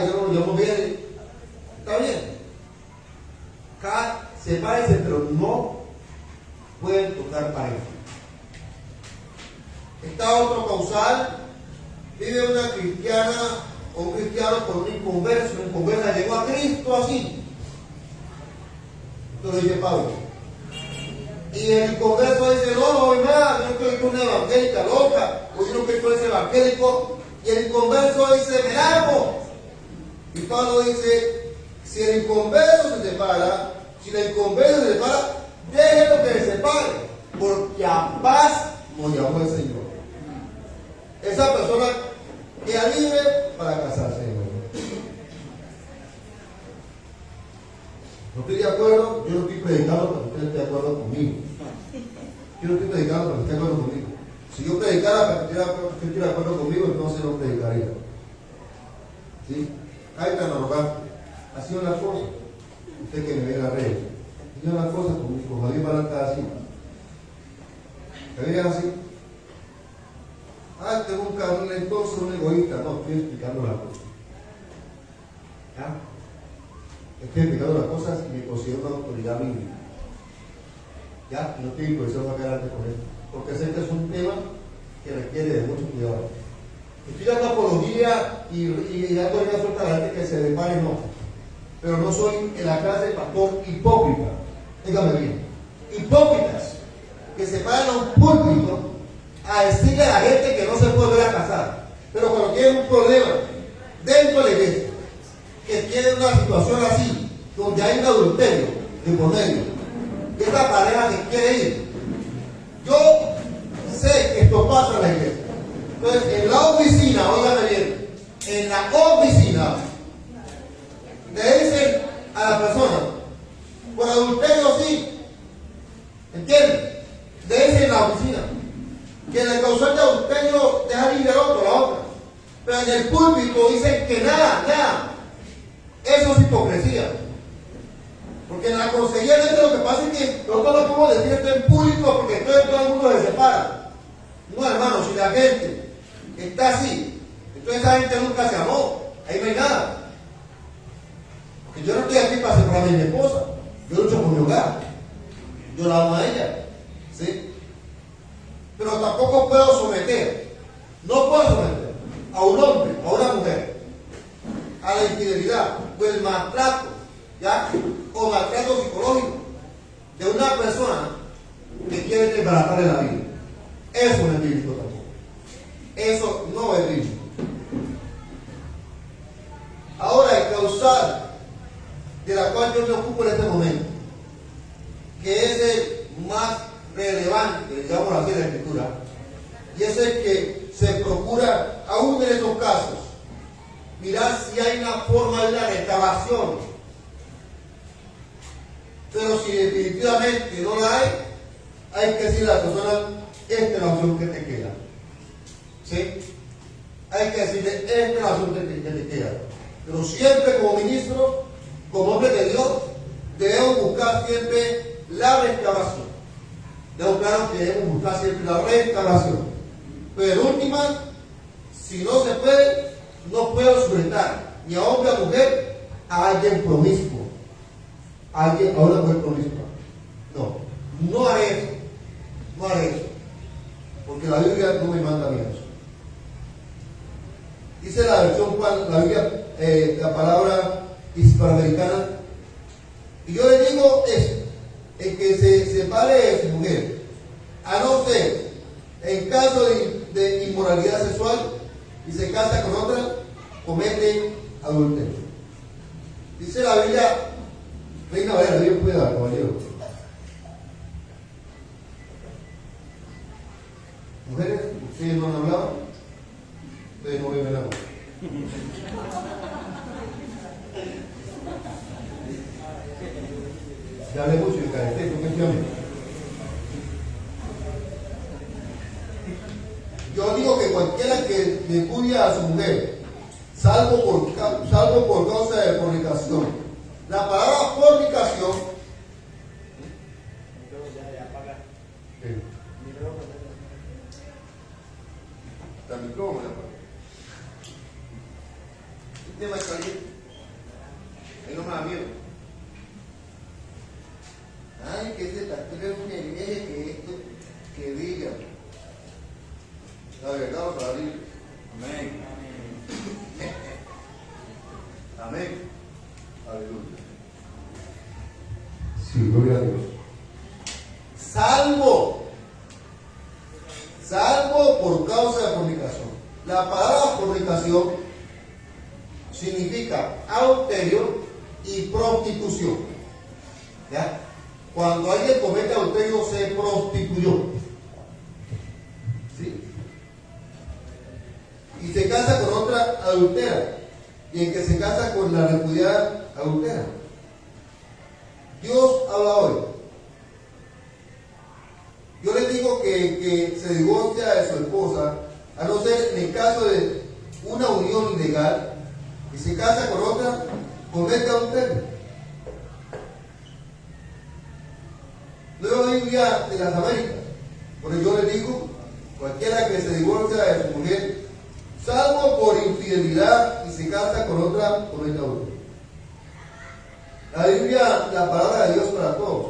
yo no lo llamo bien. Está bien. Sepárense, pero no pueden tocar pareja. Está otro causal. Vive una cristiana o un cristiano con un inconverso. Un inconverso llegó a Cristo así. Esto lo dice Pablo. Y el inconverso dice, no, hermano, yo estoy con una evangélica loca, o yo no estoy con ese evangélico. Y el inconverso dice, me amo. Y Pablo dice, si el inconverso se separa, déjenlo que se separe, porque a paz nos llamó el Señor. Esa persona queda libre para casarse. No estoy de acuerdo, yo no estoy predicando para que usted esté de acuerdo conmigo. Yo no estoy predicando para que esté de acuerdo conmigo. Si yo predicara para que usted esté de acuerdo conmigo, entonces no predicaría. ¿Sí? Ay, tan arrogante. Así son las cosas. Usted que me ve en la red. Así son las cosas con Javier Balanta así. ¿Me así? Tengo un cabrón entonces, un egoísta. No, estoy explicando las cosas. ¿Ya? Estoy explicando las cosas y me considero una autoridad bíblica. ¿Ya? No estoy en posición de adelante con esto. Porque sé que es un tema que requiere de mucho cuidado. Estoy dando apología y dando una suelta a la gente que se depare, no. Pero no soy en la clase de pastor hipócrita. Dígame bien. Hipócritas que se paran a un púlpito a decirle a la gente que no se puede volver a casar. Pero cuando tienen un problema dentro de la iglesia, que tienen una situación así, donde hay un adulterio de por medio, y esta pareja se quiere ir, yo sé que esto pasa en la iglesia. Entonces, en la oficina, óigame bien, en la oficina, le dicen a la persona, por adulterio sí, ¿entienden? Le dicen en la oficina, que la causal de adulterio deja libre al otro, la otra. Pero en el púlpito dicen que nada. Eso es hipocresía. Porque en la consejería lo que pasa es que nosotros no podemos decir esto en público porque entonces todo el mundo se separa. No, hermano, si la gente está así, entonces esa gente nunca se amó. Ahí no hay nada. Porque yo no estoy aquí para separarme de mi esposa. Yo lucho por mi hogar. Yo la amo a ella. ¿Sí? Pero tampoco puedo someter. No puedo someter a un hombre, a una mujer, a la infidelidad o el maltrato, ¿ya? O maltrato psicológico de una persona que quiere desbaratarle la vida. Eso no es bíblico tampoco. Eso no es bíblico. Ahora, el causal de la cual yo me ocupo en este momento, que es el más relevante, digamos así, de la Escritura, y es el que se procura, aún en estos casos, mirar si hay una forma de una restauración. Pero si definitivamente no la hay que decirle a la persona, esta es la opción que te queda. ¿Sí? Hay que decirle, esta es la opción que te queda. Pero siempre como ministro, como hombre de Dios, debemos buscar siempre la restauración. Debemos claro que debemos buscar siempre la restauración. Pero en última, si no se puede, no puedo sujetar ni a hombre o a mujer a alguien promiscuo. A una mujer promiscua. No haré eso. No haré eso. Porque la Biblia no me manda a mí eso. Dice la versión Juan, la Biblia, la palabra hispanoamericana. Y yo le digo esto: el que se separe de su mujer, a no ser en caso de inmoralidad sexual y se casa con otra, comete adulterio. Dice la Biblia, Reina Valera, bien pueda, caballero. Mujeres, ustedes no han hablado, ustedes no ven el agua. Ya hablé mucho de carácter, efectivamente. Yo digo que cualquiera que repudia a su mujer, salvo por causa de fornicación. La palabra fornicación. La micrófono, el tema es caliente. Ahí no me da miedo. Ay, que ese pastor es un hereje, que esto, que diga. La verdad va a salir. Amén. Amén. Aleluya. Sí, gloria a Dios. Salvo por causa de fornicación. La palabra fornicación significa adulterio y prostitución. ¿Ya? Cuando alguien comete adulterio, se prostituyó. ¿Sí? Y se casa con otra adultera. Y el que se casa con la repudiada adultera. Dios habla hoy. Yo les digo que se divorcia de su esposa, a no ser en el caso de una unión ilegal, y se casa con otra, comete adulterio. Luego Biblia de las Américas, porque yo les digo, cualquiera que se divorcia de su mujer, salvo por infidelidad y se casa con otra, comete adulterio. La Biblia, la palabra de Dios para todos.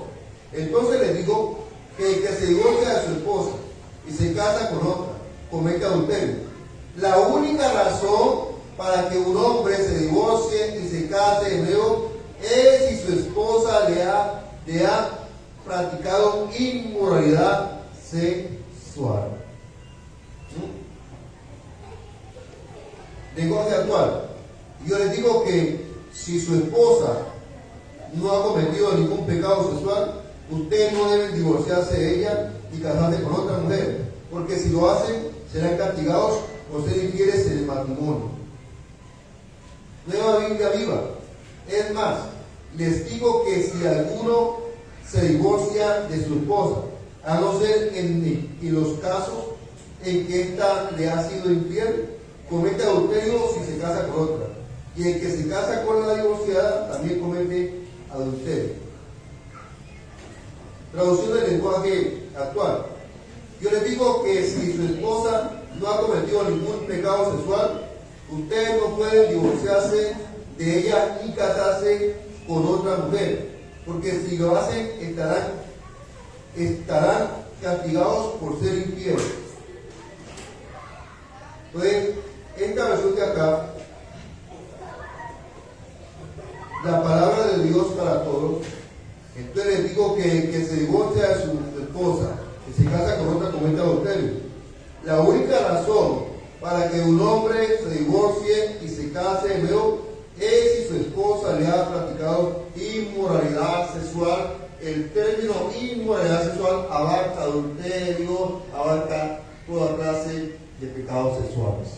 Entonces les digo que el que se divorcia de su esposa y se casa con otra, comete adulterio. La única razón para que un hombre se divorcie y se case de nuevo es si su esposa le ha practicado inmoralidad sexual. Lenguaje actual. Yo les digo que si su esposa no ha cometido ningún pecado sexual, usted no debe divorciarse de ella y casarse con otra mujer. porque si lo hacen, serán castigados por ser infieles en el matrimonio. Nueva Biblia Viva. Es más, les digo que si alguno se divorcia de su esposa, a no ser en los casos en que ésta le ha sido infiel, comete adulterio si se casa con otra. Y el que se casa con la divorciada también comete adulterio. Traducción del lenguaje actual. Yo les digo que si su esposa no ha cometido ningún pecado sexual, ustedes no pueden divorciarse de ella ni casarse con otra mujer, porque si lo hacen estarán castigados por ser infieles. Entonces, esta versión de acá, la palabra de Dios para todos. Entonces les digo que se divorcia de su esposa, que se casa con otra, comete adulterio. La única razón para que un hombre se divorcie y se case de nuevo es si su esposa le ha practicado inmoralidad sexual. El término inmoralidad sexual abarca adulterio, abarca toda clase de pecados sexuales.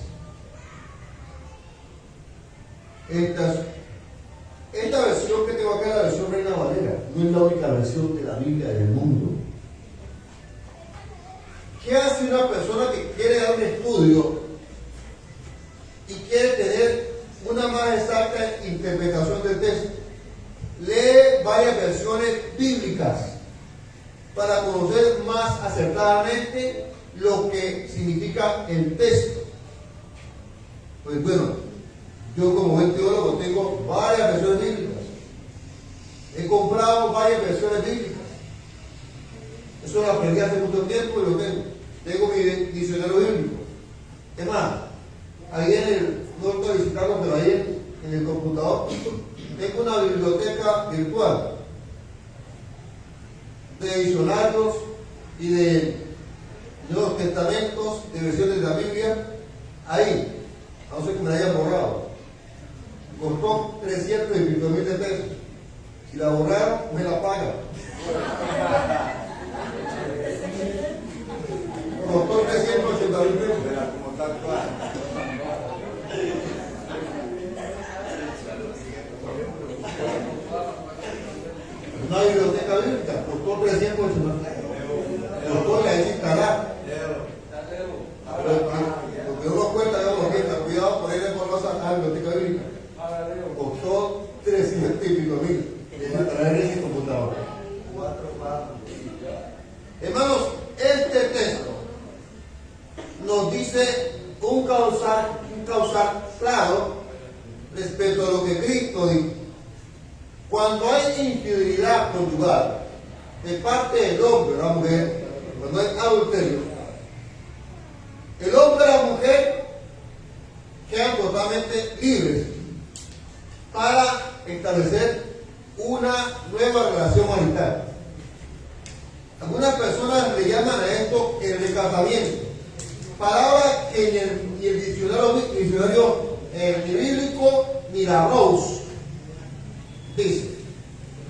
Esta versión que tengo acá es la versión Reina Valera, no es la única versión de la Biblia del mundo. ¿Qué hace una persona que quiere dar un estudio y quiere tener una más exacta interpretación del texto? Lee varias versiones bíblicas para conocer más acertadamente lo que significa el texto. Pues bueno, yo como buen teólogo tengo varias versiones bíblicas. He comprado varias versiones bíblicas. Eso lo aprendí hace mucho tiempo y lo tengo. Tengo mi diccionario bíblico. Es más, ahí no estoy visitando, pero ahí en el computador tengo una biblioteca virtual de diccionarios y de Nuevos Testamentos, de versiones de la Biblia. Ahí, no sé que me la hayan borrado. Costó 300 y pico mil de pesos. Si la borraron, me la pagan. Costó 380 mil pesos. Una biblioteca bíblica costó 380 mil pesos. Costó la de instalar. Porque uno cuenta, cuidado por ir a la biblioteca bíblica. Costó 300 y pico mil de traer ese computador. Hermanos, este texto nos dice un causal claro respecto a lo que Cristo dijo. Cuando hay infidelidad conyugal de parte del hombre o la mujer, cuando hay adulterio, el hombre y la mujer quedan totalmente libres para establecer una nueva relación marital. Algunas personas le llaman a esto el recasamiento, palabra que ni el diccionario ni bíblico ni la Rose dice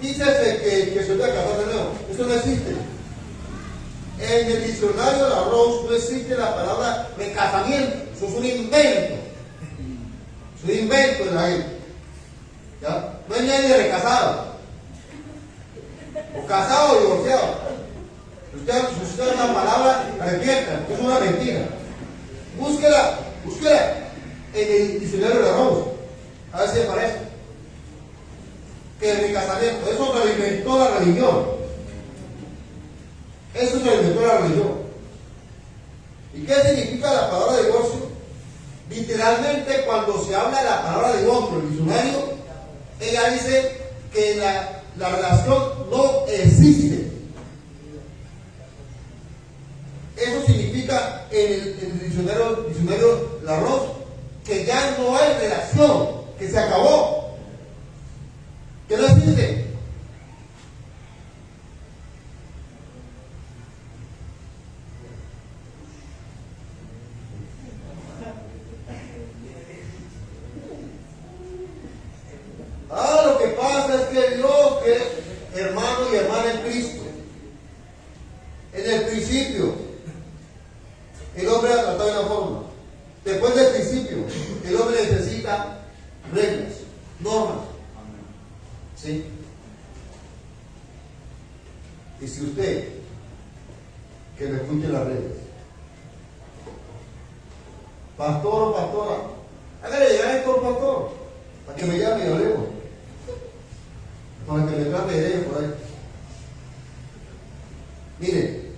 que se debe casar de nuevo. Eso no existe. En el diccionario de la Rose no existe la palabra recasamiento. Eso es un invento. Es un invento de la gente. ¿Ya? No hay nadie recasado. O casado o divorciado. Si usted una palabra, repita, es una mentira. Búsquela en el diccionario de la Rose. A ver si le parece. Que el recasamiento, eso se lo inventó la religión. Eso se lo inventó la religión. ¿Y qué significa la palabra divorcio? Literalmente, cuando se habla de la palabra divorcio en el diccionario, ella dice que la relación no existe. Eso significa en el diccionario Larousse que ya no hay relación, que se acabó, que no existe. Lo que pasa es que Dios, que es hermano y hermana en Cristo, en el principio Después del principio, el hombre necesita reglas, normas. ¿Sí? Y si usted, que me escuche en las redes, pastor o pastora, hágale llegar esto al pastor, para que me llame y hablemos, para que me trate de ella por ahí. Mire,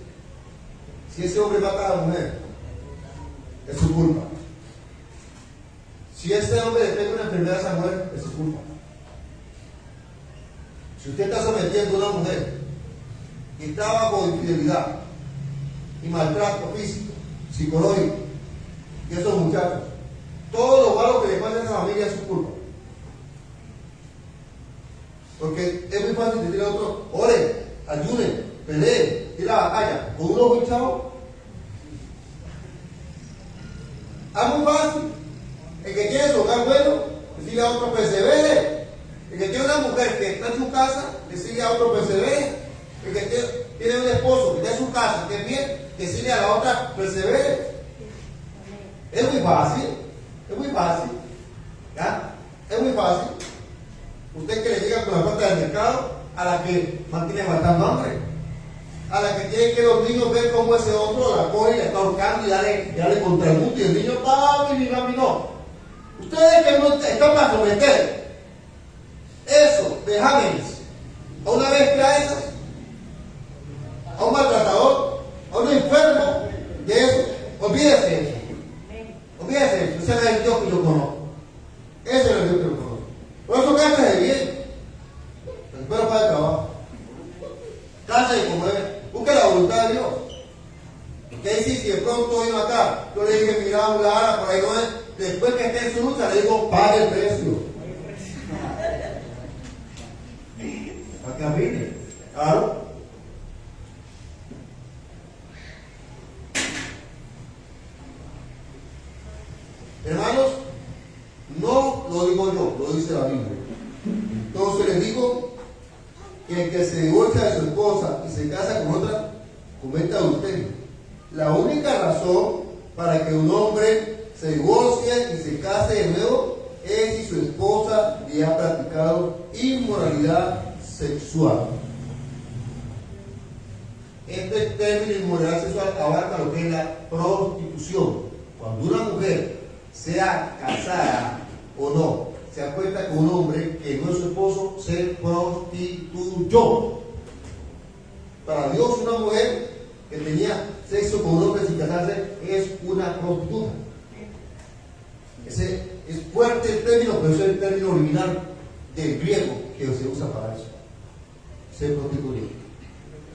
si ese hombre mata a la mujer, es su culpa. Si ese hombre depende de una enfermedad de esa mujer, es su culpa. Si usted está sometiendo a una mujer y está bajo infidelidad y maltrato físico, psicológico, y esos muchachos, todo lo malo que le pasa a esa familia es su culpa. Porque es muy fácil decirle a otro, ore, ayude, pelee, tire la batalla, con un ojo hinchado. Es muy fácil. El que quiere su hogar bueno, decirle a otro persevere. El que tiene una mujer que está en su casa, decirle a otro persevere. El que tiene un esposo que está en su casa, que es bien, decirle a la otra persevere. Es muy fácil, es muy fácil. ¿Ya? Es muy fácil. Usted que le llega con la plata del mercado, a la que mantiene faltando hambre, a la que tiene que los niños ver cómo ese otro la coge y la está ahorcando y dale contra el mundo, y el niño, papi, no. Ustedes que no están para someter eso, vejámenes, a una bestia esas, a un maltratador, a un enfermo, de eso, olvídese de eso. Olvídese de eso, ese es el Dios que yo conozco. Ese es el Dios que yo conozco. Por eso cásese bien. Espero para el trabajo. Cásese como es. Busque la voluntad de Dios. Porque ahí sí, si de pronto vino acá, yo le dije, mira, Lara, por ahí no es. Después que esté en su lucha, le digo, pague el precio. Para que arruine. Claro. Hermanos, no lo digo yo, lo dice la Biblia. Entonces les digo que el que se divorcia de su esposa y se casa con otra, cometa adulterio. La única razón para que un hombre se divorcie y se case de nuevo es si su esposa le ha practicado inmoralidad sexual. Este término inmoralidad sexual abarca lo que es la prostitución. Cuando una mujer, sea casada o no, se acuesta con un hombre que no es su esposo, se prostituyó. Para Dios, una mujer que tenía sexo con un hombre sin casarse es una prostituta. Ese es fuerte el término, pero ese es el término original del griego que se usa para eso. Se prostituyó.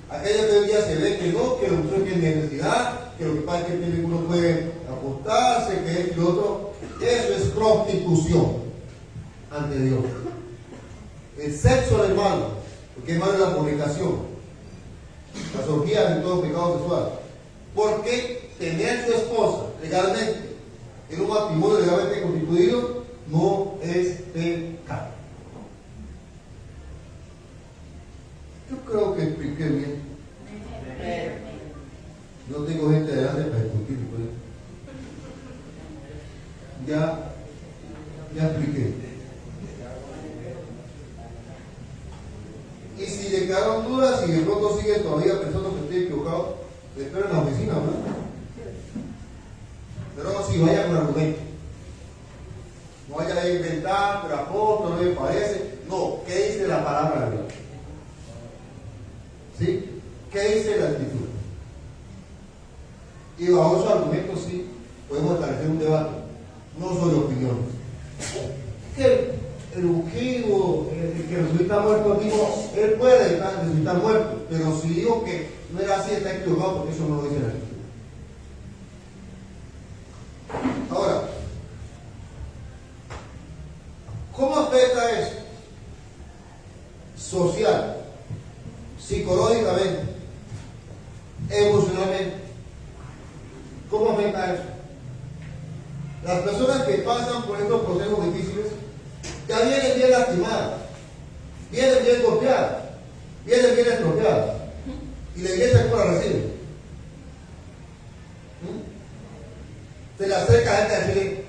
Aquella que hoy día se ve que no, que los mujeres tienen necesidad, que lo que pasa es que uno puede acostarse, que es que otro, eso es prostitución ante Dios. El sexo es malo, porque es malo la fornicación, las orgías y todo pecado sexual. Porque tener su esposa legalmente, en un matrimonio legalmente constituido, no es pecado. Yo creo que expliqué bien. No tengo gente delante para discutir. Pues. Ya expliqué. Y si le quedaron dudas, si de pronto siguen todavía pensando que estoy equivocado, le espero en la oficina, ¿no? Pero no, si vaya con argumento. No vaya a inventar, pero apóstol, no me parece. No, ¿qué dice la palabra de Dios? ¿Sí? ¿Qué dice la Escritura? Y bajo esos argumentos sí podemos establecer un debate, no solo opiniones. Que el ungido, el que resucita muerto, digo, él puede resucitar muerto, pero si digo que no era así, está equivocado, porque eso no lo dice la Escritura. Ahora, ¿cómo afecta eso? Social, psicológicamente, emocionalmente. ¿Cómo afecta eso? Las personas que pasan por estos procesos difíciles ya vienen bien lastimadas, vienen bien golpeadas, vienen bien estropeadas. Y la iglesia, ¿cómo la recibe? se le acerca a gente a decirle,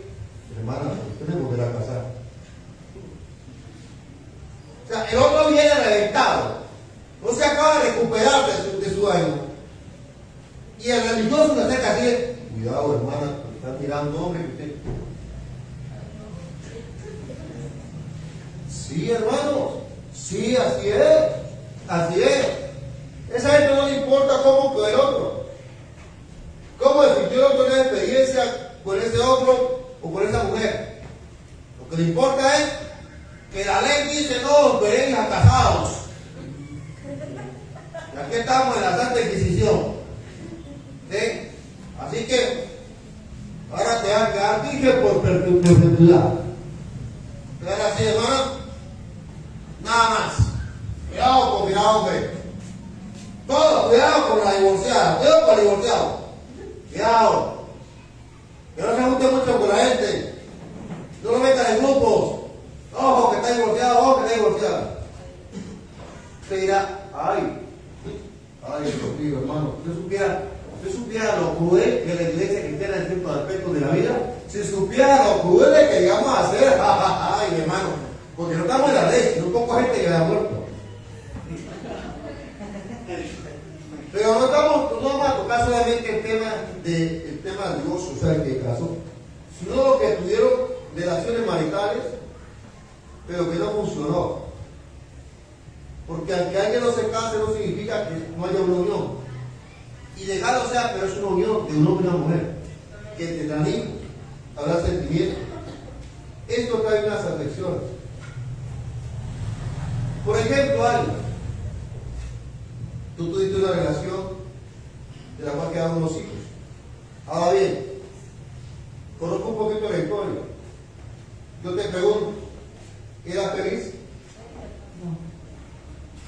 hermana, usted me volverá a casar. O sea, el otro viene reventado, no se acaba de recuperar de su daño. Y el religioso le acerca así, cuidado hermana, está mirando hombre que usted. Sí, hermanos, sí, así es, así es. Esa gente no le importa cómo quedó el otro. ¿Cómo decidió el otro una experiencia con ese otro o con esa mujer? Lo que le importa es que la ley dice no veréis a casados. Y aquí estamos en la Santa Inquisición. ¿Sí? Así que ahora te vas a quedar virgen por perpetuidad. Quedar así, hermano. Nada más. Cuidado con mirado, hombre. Todo, cuidado con la divorciada. Cuidado con el divorciado. Cuidado. Que no se junte mucho con la gente. No lo metan en grupos. Ojo que está divorciado, ojo que está divorciado. Usted dirá, ay, Dios mío, hermano. Usted supiera lo cruel que la iglesia cristiana en ciertos aspectos de la vida. Si supiera lo cruel que llegamos a hacer, ay, hermano. Porque no estamos en la ley, no poco gente que ha muerto. Pero no vamos a tocar solamente el tema del divorcio, o sea, el que casó, sino los que tuvieron relaciones maritales, pero que no funcionó. Porque aunque alguien no se case, no significa que no haya una unión. Y legal, o sea, pero es una unión de un hombre y una mujer, que tendrán hijos, habrá sentimientos. Esto trae unas afecciones. Por ejemplo, alguien, tú tuviste una relación de la cual quedaron unos hijos. Ahora bien, conozco un poquito de la historia. Yo te pregunto, ¿eras feliz? No.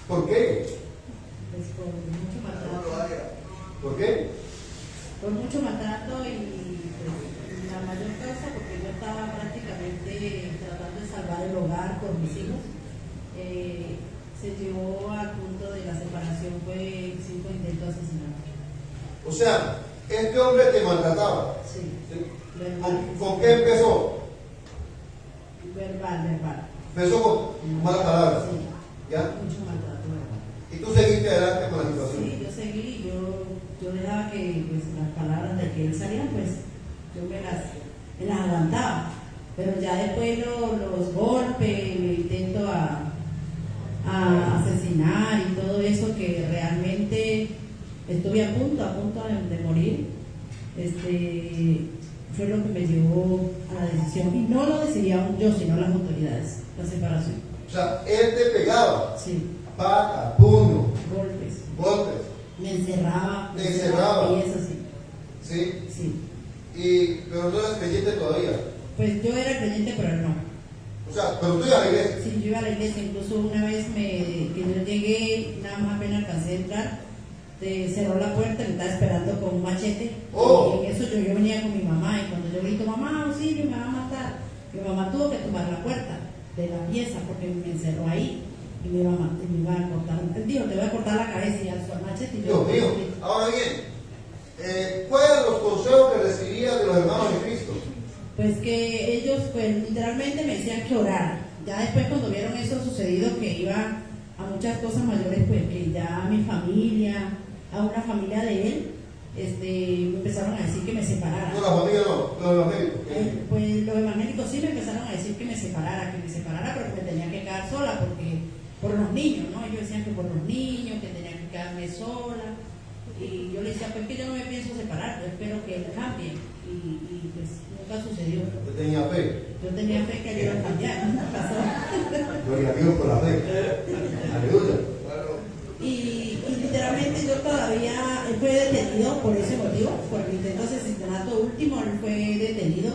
¿Por qué? Pues por mucho maltrato. ¿Por qué? Por mucho maltrato y pues, la mayor causa porque yo estaba prácticamente tratando de salvar el hogar por mis hijos. Se llevó al punto de la separación, fue 5 intentos de asesinato. O sea, este hombre te maltrataba. Sí. ¿Sí? Verbal. ¿Con qué empezó? Verbal. Empezó con malas palabras. Sí. ¿Ya? Mucho maltrato verbal. Y tú seguiste adelante con la situación. Sí, yo seguí, yo dejaba que pues, las palabras de que él salían, pues yo me las aguantaba. Pero ya después los golpes, el intento a asesinar y todo eso que realmente estuve a punto de morir, fue lo que me llevó a la decisión. Y no lo decidí aún yo, sino las autoridades, la separación. O sea, él te pegaba. Sí. Pata, puño, golpes. Me encerraba. Te encerraba. Y eso sí. ¿Sí? Sí. Pero no eras creyente todavía. Pues yo era creyente, pero él no. O sea, pero tú ibas a la iglesia. Sí, yo iba a la iglesia. Incluso una vez que yo llegué, nada más apenas alcancé a entrar, cerró la puerta, me estaba esperando con un machete. Oh. Y en eso yo venía con mi mamá, y cuando yo grito, mamá, auxilio, me va a matar. Mi mamá tuvo que tumbar la puerta de la pieza porque me encerró ahí. Y me iba a cortar, digo, te voy a cortar la cabeza y alzó el machete. Y Dios mío. Ahora bien, ¿cuáles eran los consejos que recibías de los hermanos de Cristo? Pues que ellos, pues literalmente me decían que orara. Ya después cuando vieron eso sucedido, que iba a muchas cosas mayores, pues que ya mi familia, a una familia de él, me empezaron a decir que me separara. No, la familia no, los evangélicos. Pues los evangélicos sí me empezaron a decir que me separara, pero que me tenía que quedar sola porque por los niños, ¿no? Ellos decían que por los niños, que tenía que quedarme sola. Y yo le decía, pues que yo no me pienso separar, yo espero que él cambie. Y pues nunca sucedió. Yo tenía fe. Yo tenía fe que él iba a cambiar, nunca pasó. Gloria a Dios por la fe. Aleluya. Y literalmente yo todavía, él fue detenido por ese motivo, por el intento de asesinato último, él fue detenido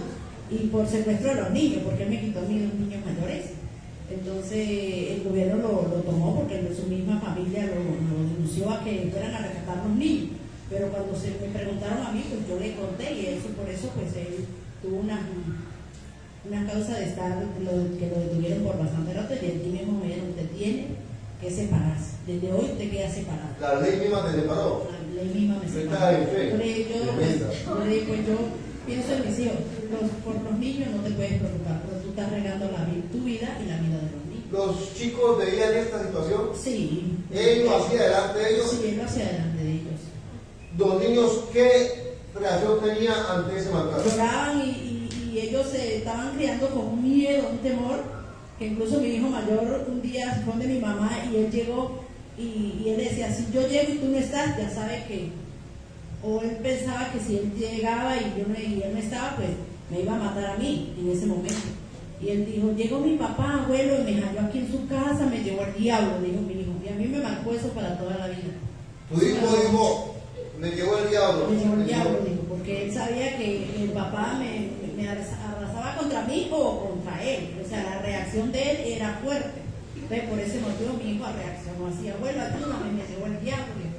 y por secuestro de los niños, porque él me quitó a mí 2 niños mayores. Entonces el gobierno lo tomó porque su misma familia lo denunció a que fueran a rescatar los niños. Pero cuando me preguntaron a mí, pues yo le conté y eso, por eso pues él tuvo una causa de estar, que lo detuvieron por bastante rato y el mismo me dijeron, usted tiene que separarse. Desde hoy usted queda separado. La ley misma te separó. La ley misma me Tú separó. estás en fe. Yo le dije, pues yo pienso en mis hijos. Por los niños no te puedes preocupar, pero tú estás regando tu vida y la vida de los niños. ¿Los chicos veían esta situación? Sí. ¿Él lo hacía delante de ellos? Sí, él lo hacía delante de ellos. ¿Los niños qué reacción tenían ante ese maltrato? Lloraban y ellos se estaban criando con un miedo, un temor, que incluso mi hijo mayor un día se fue de mi mamá y él llegó y él decía, si yo llego y tú no estás, ya sabe que, o él pensaba que si él llegaba y él no estaba, pues me iba a matar a mí en ese momento. Y él dijo, llegó mi papá, abuelo, y me halló aquí en su casa, me llevó el diablo, dijo mi hijo, y a mí me marcó eso para toda la vida. Tu hijo dijo, me llevó el diablo. Me llevó el diablo, dijo, porque él sabía que el papá me arrasaba contra mí o contra él. O sea, la reacción de él era fuerte. Entonces, por ese motivo mi hijo reaccionó así, abuelo, ayúdame, me llevó el diablo. Dijo.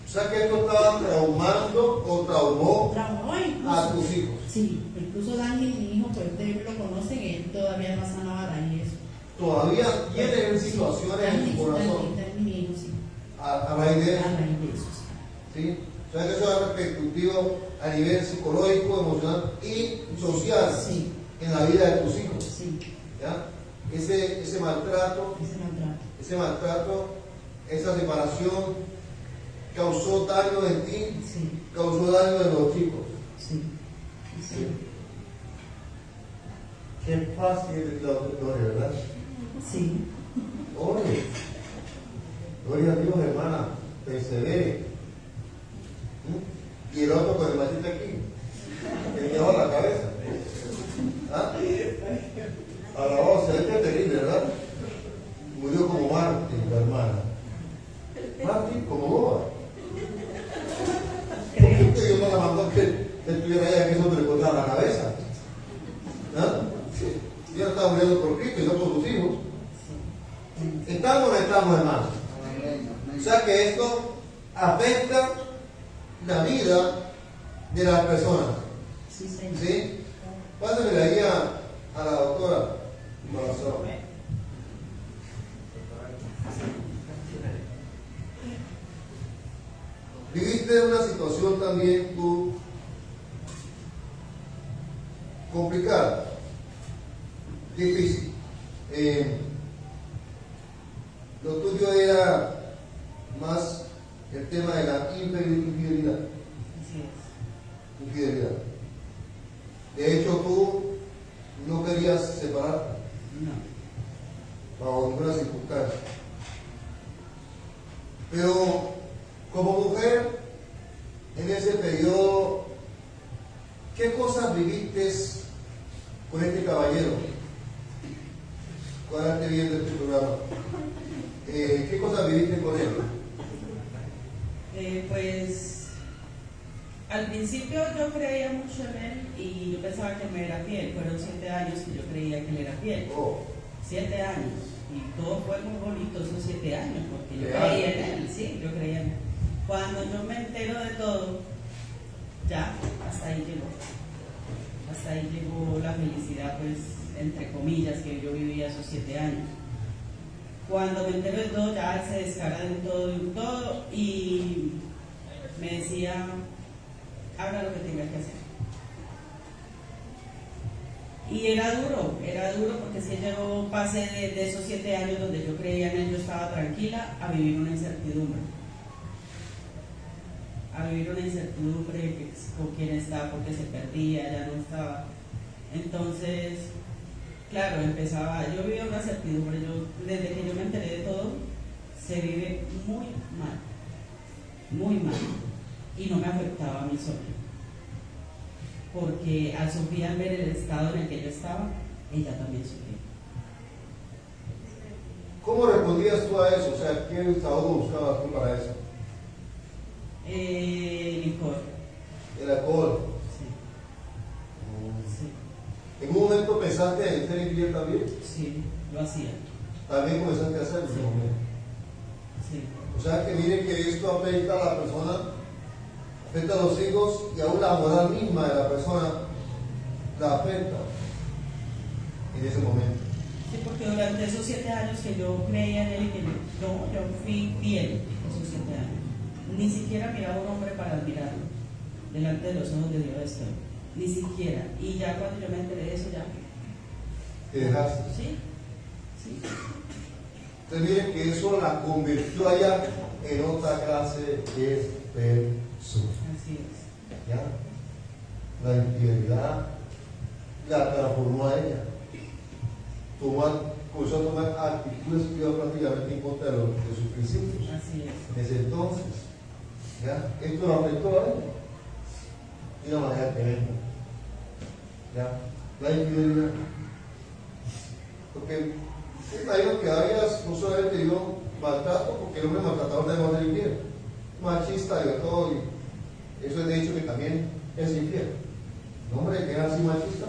O sea que esto estaba traumando o traumó Incluso, a tus hijos. Sí, incluso Dani, mi hijo, pues ustedes lo conocen, él todavía no ha sanado a Dani eso. Todavía tienen situaciones en su corazón. Dani, mi hijo, sí. A raíz de eso. A raíz de eso, sí. ¿Sí? O sea que eso es repercutivo a nivel psicológico, emocional y social Sí. en la vida de tus hijos. Sí. ¿Ya? Ese maltrato, esa separación causó daño en ti, Sí. causó daño en los chicos. Sí. Sí. Qué fácil es la gloria, ¿verdad? Sí. Oye, gloria a Dios, hermana, persevere. ¿Mm? Y el otro con el machete aquí, que lleva la cabeza. ¿Ah? A la voz, se ve terrible, ¿verdad? Murió como Martín, la hermana. Martín, como boba. ¿Por qué Dios no la mandó que estuviera allá, que eso te le cortara la cabeza? ¿Ah? Dios no estaba muriendo por Cristo y no por sus hijos. ¿Estamos o no estamos, hermanos? O sea que esto afecta la vida de las personas. Sí, señor. ¿Sí? Pásame la guía a la doctora Corazón. Viviste una situación también tú complicada, difícil. Lo tuyo era más el tema de la infidelidad. Así es. Infidelidad. De hecho, tú no querías separarte No. bajo ninguna circunstancia. Pero como mujer, en ese periodo, ¿qué cosas viviste con este caballero? Cuando esté viendo este programa, ¿qué cosas viviste con él? Pues al principio yo creía mucho en él y yo pensaba que me era fiel. Fueron 7 años que yo creía que él era fiel. Oh, 7 años. Y todo fue muy bonito esos 7 años, porque yo Real. creía en él, sí, yo creía en él. Cuando yo me entero de todo, ya, hasta ahí llegó. Hasta ahí llegó la felicidad, pues, entre comillas, que yo vivía esos 7 años. Cuando me entero de todo, ya se descarga en todo, y me decía, haga lo que tenga que hacer. Y era duro porque si yo pasé de esos 7 años donde yo creía en él, yo estaba tranquila, a vivir una incertidumbre. Que con quién estaba, porque se perdía, ya no estaba. Entonces, claro, yo vivía una incertidumbre. Desde que yo me enteré de todo, se vive muy mal, y no me afectaba a mí solo. Porque a Sofía, al ver el estado en el que yo estaba, ella también sufría. ¿cómo respondías tú a eso? O sea, ¿qué desahogo buscabas tú para eso? Licor. El alcohol. Sí. ¿En un momento pensaste en ser infiel también? Sí, lo hacía. También comenzaste a hacerlo en ese momento. Sí. O sea que miren que esto afecta a la persona, afecta a los hijos y aún la moral misma de la persona la afecta en ese momento. Sí, porque durante esos 7 años que yo creía en él y que yo fui fiel esos 7 años. Ni siquiera miraba a un hombre para admirarlo. Delante de los ojos de Dios estoy. ni siquiera. Y ya cuando yo me enteré de eso, ya. Te dejaste. Sí, sí. Entonces miren que eso la convirtió allá en otra clase de persona. Así es. ¿Ya? La infidelidad la transformó a ella. Comenzó a tomar actitudes que iban prácticamente en contra de sus principios. Así es. Desde entonces, ¿ya? Esto lo afectó a ella de una manera tremenda. ¿Ya? La infidelidad. Porque imagino que habías no solamente dio maltrato, porque el hombre maltratador también va a ser infiel. Machista y todo, y eso es de hecho que también es infiel. El hombre que era así machista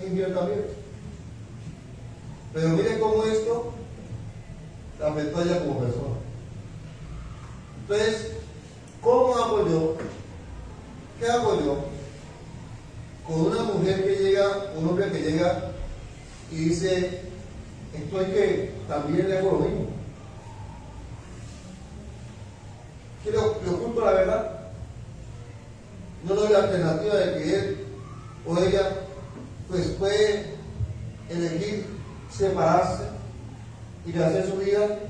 es infiel también. Pero miren cómo esto la afectó a ella como persona. Entonces, ¿cómo hago yo? ¿Qué hago yo con una mujer que llega, un hombre que llega y dice, estoy que también le hago lo mismo? ¿Qué le oculto la verdad? No le doy la alternativa de que él o ella pues puede elegir separarse y hacer su vida,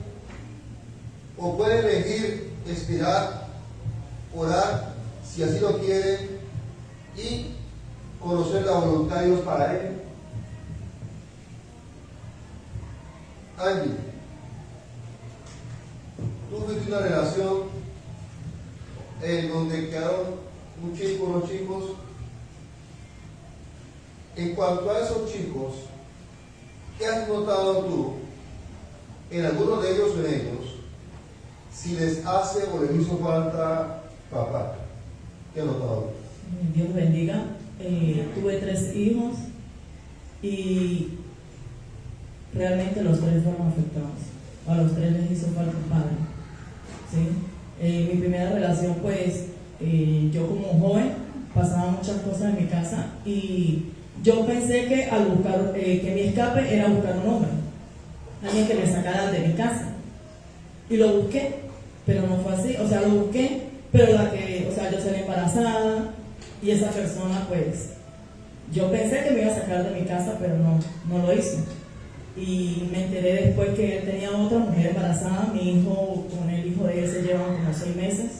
o puede elegir esperar, orar, si así lo quiere, y conocer la voluntad de Dios para él. Angie, tú fuiste una relación en donde quedaron un chico, unos chicos. En cuanto a esos chicos, ¿qué has notado tú en algunos de ellos o en ellos? Si les hace o les hizo falta papá. ¿Qué has notado? Dios bendiga. Tuve 3 hijos y realmente los 3 fueron afectados. A los 3 les hizo falta un padre. ¿Sí? Mi primera relación, pues, yo como joven pasaba muchas cosas en mi casa y yo pensé que al buscar, que mi escape era buscar un hombre, alguien que me sacara de mi casa. Y lo busqué, pero no fue así. O sea, lo busqué, pero yo salí embarazada y esa persona, pues, yo pensé que me iba a sacar de mi casa, pero no lo hizo. Y me enteré después que él tenía otra mujer embarazada. Mi hijo, con el hijo de él se llevan como 6 meses.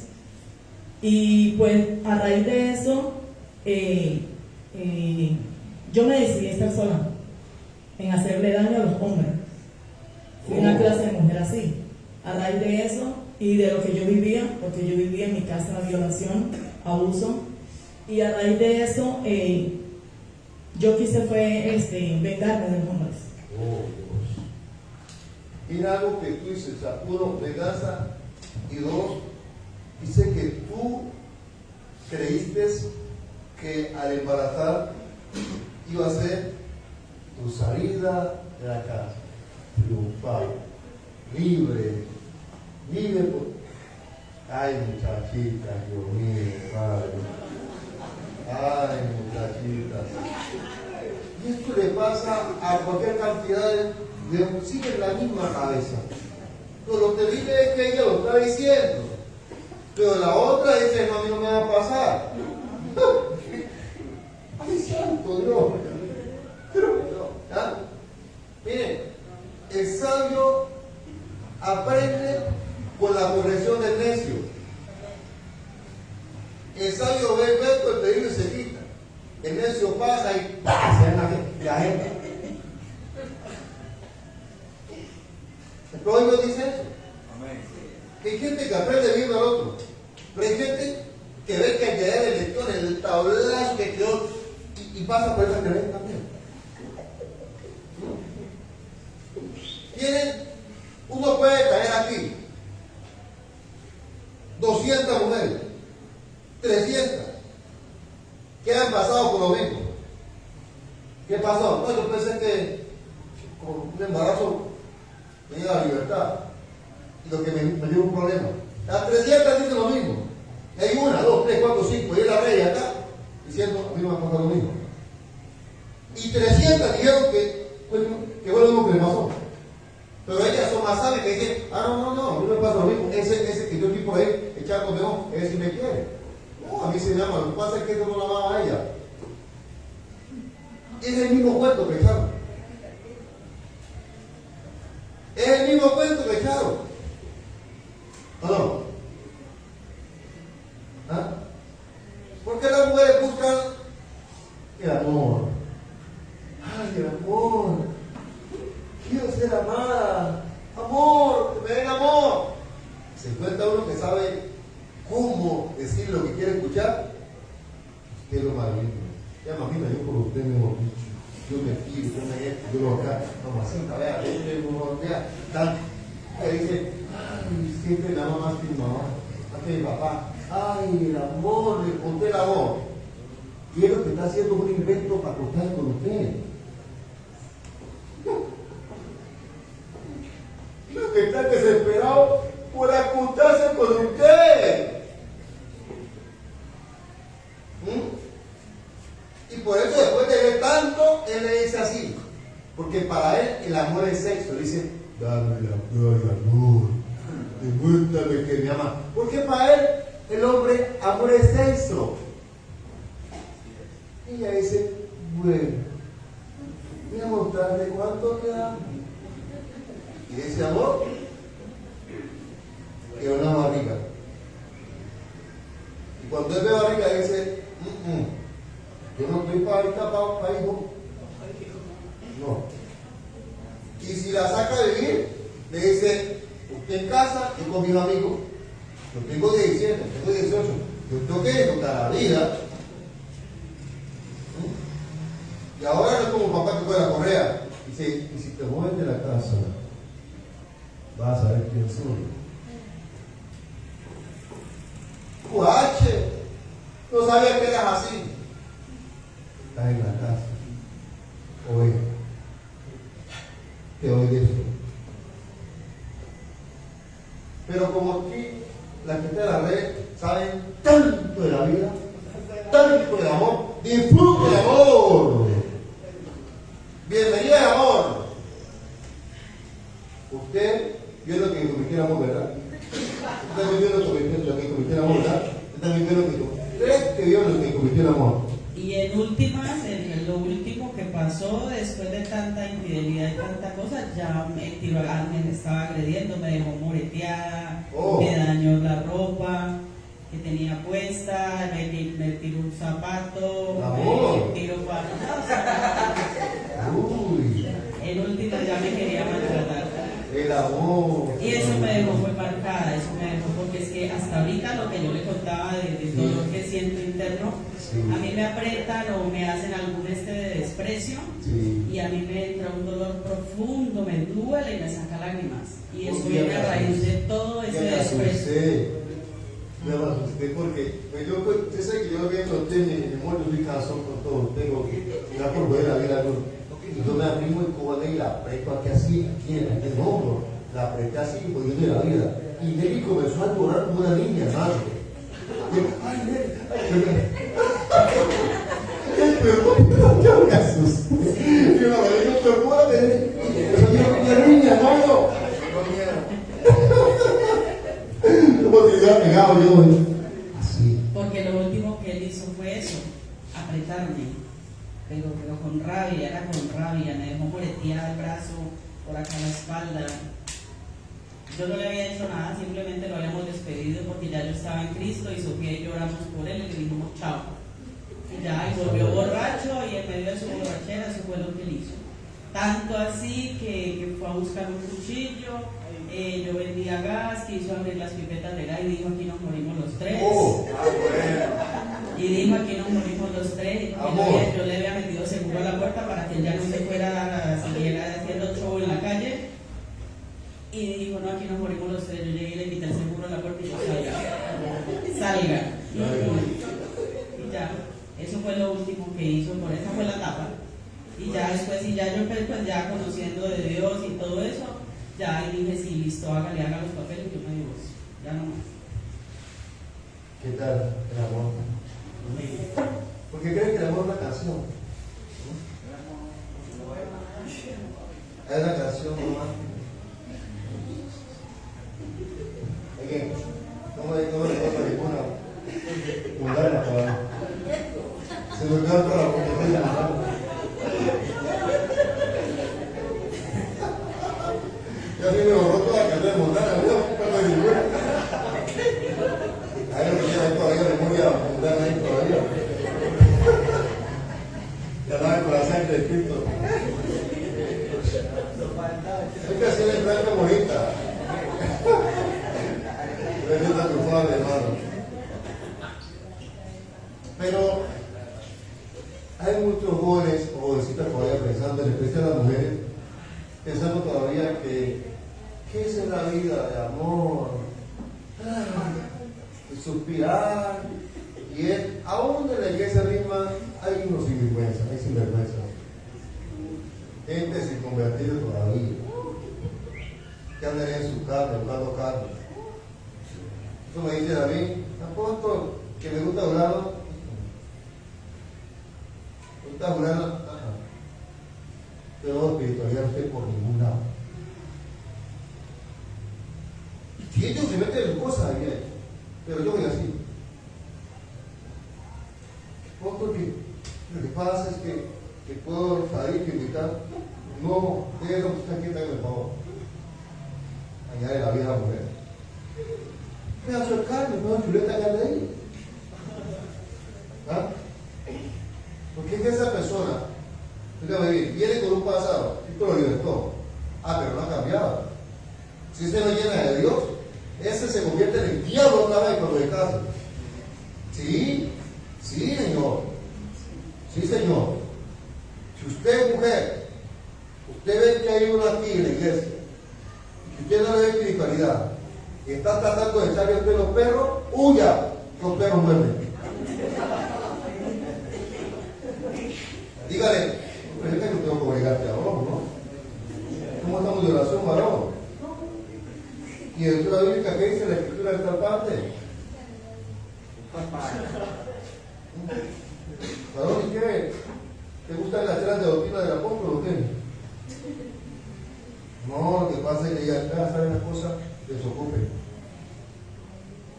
Y pues, a raíz de eso, yo me decidí estar sola en hacerle daño a los hombres. Fui una clase de mujer así. A raíz de eso y de lo que yo vivía, porque yo vivía en mi casa violación, abuso, y a raíz de eso yo quise vengarme de los hombres. Oh, Dios. Mira algo que tú dices, o sea, 1, venganza, y 2, dice que tú creíste que al embarazar iba a ser tu salida de la casa, triunfal, libre por... Ay, muchachitas, Dios mío, Padre. Ay, muchachitas. Y esto le pasa a cualquier cantidad de sigue en la misma cabeza. Pero lo terrible es que ella lo está diciendo, pero la otra dice, no, a mí no me va a pasar. ¡Ay, santo Dios! ¿Ah? Miren, el sabio aprende con la corrección del necio. El sabio ve el verbo, el peligro y se quita. El necio pasa y ¡pah! Se en la gente. El proverbio dice eso. Que hay gente que aprende viendo al otro, pero hay gente que ve que el que le metió en el tablazo que quedó y pasa por esa creencia también. Uno puede caer aquí 200 mujeres, 300 que han pasado por lo mismo. ¿Qué pasó? No, yo pensé que con un embarazo me iba a la libertad y lo que me dio un problema. Las 300 dicen lo mismo. Y hay 1, 2, 3, 4, 5 y es la rey acá diciendo a mí me va a pasar lo mismo. Y 300 dijeron que fue lo mismo que le pasó. Pero ellas son más sabias que dicen, no, a mí me pasa lo mismo. Ese que yo estoy por ahí echando peón, ese sí me quiere. No, a mí se me ama. Lo que pasa es que eso no la amaba a ella. Es el mismo cuento que echaron. Es el mismo cuento que echaron. ¿O no? ¿Ah? ¿Por qué las mujeres buscan el amor? Ay, el amor. Quiero ser amada. Amor, que me den amor. Se encuentra uno que sabe cómo decir lo que quiere escuchar. Usted es lo maravilloso. Ya mamita, yo por usted me hemos dicho. Yo me pido, yo me esto, yo lo acá. Mamacita, vea, tan. Que dice, ay, siempre la mamá más que mi mamá, más que mi papá. Ay, el amor, le conté el amor. Y es lo que está haciendo un invento para acostarse con usted. Lo que está desesperado por acostarse con usted. Y por eso después de ver tanto, él le dice así. Porque para él el amor es sexo. Le dice, dame la prueba de amor. Demuéstrame que me ama. Porque para él el hombre, amor es sexo. Y ella dice, bueno, voy a mostrarle cuánto te amo. Y ese amor es una barriga. Y cuando él ve barriga dice, yo no estoy para hijo. No. Y si la saca de vivir, le dice, usted en casa, yo con mis amigos. Yo tengo 17, tengo 18. Yo tengo que disfrutar la vida. Y ahora no es como papá que fue a la correa. Dice, y si te mueves de la casa, vas a saber quién soy. Cuache, no sabía que eras así. Estás en la casa. Oye, te obedezo. Pero como aquí, la gente de la red saben tanto de la vida, tanto del amor, disfrute el amor. Bienvenida al amor. Usted vio lo que convirtió el amor, ¿verdad? Usted también vio lo que convirtió el amor, ¿verdad? Usted también vio lo que vio lo que convirtió el amor. Y en últimas, lo último que pasó después de tanta infidelidad y tanta cosa, ya me estaba agrediendo, me dejó moreteada, me dañó la ropa que tenía puesta, me tiró un zapato, me tiró para en últimas ya me quería maltratar. El amor. Y eso me dejó muy marcada, eso me dejó, porque es que hasta ahorita lo que yo le contaba del dolor que siento interno, a mí me apretan o me hacen algún de desprecio, y a mí me entra un dolor profundo, me duele y me saca lágrimas. Y eso viene a raíz de todo ese desprecio. Me asusté porque usted sabe que yo viendo a usted, mi amor, yo soy casado con todo, tengo que ir por ver la vida. Yo me arrimo en Cuba y la aprieto aquí así, aquí en el hombro, la apreté así, poniendo de la vida. Y Nelly comenzó a llorar como una niña, hermano. Ay, Nelly, yo me asusté. Yo no me digo, pero muévete. Yo niña, hermano. Como si hubiera pegado yo. Así. Porque lo último que él hizo fue eso, apretarme. Pero con rabia, era con rabia, me dejó moretear el brazo, por acá la espalda. Yo no le había hecho nada, simplemente lo habíamos despedido porque ya yo estaba en Cristo y Sofía y lloramos por él y le dijimos chao. Y ya, y volvió borracho y en medio de su borrachera eso fue lo que él hizo. Tanto así que fue a buscar un cuchillo, yo vendía gas, quiso abrir las pipetas de gas y dijo aquí nos morimos los tres. Y dijo aquí nos morimos los tres. Y yo le había metido seguro a la puerta para que él ya no se fuera, siguiera haciendo show en la calle. Y dijo, no, aquí nos morimos los tres. Yo llegué y le quité el seguro a la puerta y yo, salga. Y ya, eso fue lo último que hizo, por esa fue la etapa. Y ya después, y ya yo pues ya conociendo de Dios y todo eso, ya ahí dije, sí, listo, haga los papeles y yo me divorcio. Ya no más. ¿Qué tal el amor? Porque creen que el amor es una canción. Es una canción romántica. ¿Cómo le pasa ninguna? Mudar la palabra. Se me queda toda la competencia. Te alaben con la sangre de Cristo. Hay que hacerle blanca bonita. Dios está triunfable, hermano. Pero hay muchos jóvenes o jovencitas todavía pensando, en especial las mujeres, pensando todavía que ¿qué es la vida de amor? De suspirar. Y aún en la iglesia misma hay unos sinvergüenza, hay sinvergüenza. Gente sin convertir todavía, que andan en su carne, buscando carne. Eso me dice David, apóstol, que me gusta Urano. ¿Me gusta Urano? Ajá. Pero espiritualidad no estoy por ningún lado. Y ellos se meten en cosas ahí, pero yo voy así. Apóstol, lo que pasa es que puedo salir y invitar. No, déjenlo que está quieta, por favor. Añade la vida a la mujer. Pedazo de carne, una chuleta que anda ahí. ¿Ah? Porque es que esa persona, viene con un pasado, esto lo libertó. Pero no ha cambiado. Si se no llena de Dios, ese se convierte en el diablo otra vez cuando se casa. Sí, sí, señor. Sí, señor. Si usted es mujer, usted ve que hay uno aquí en la iglesia, y que usted no le ve espiritualidad, y está tratando de echarle usted los perros, huya, los perros muerden. Dígale, pero es que no tengo que obligarte a varón, ¿no? ¿Cómo estamos de oración, varón? Y en la bíblica que dice la escritura de esta parte. Varón, ¿y qué? ¿Te gustan las charlas de doctrina del apóstol o qué? No, lo que pasa es que ya saben las cosas, desocupen.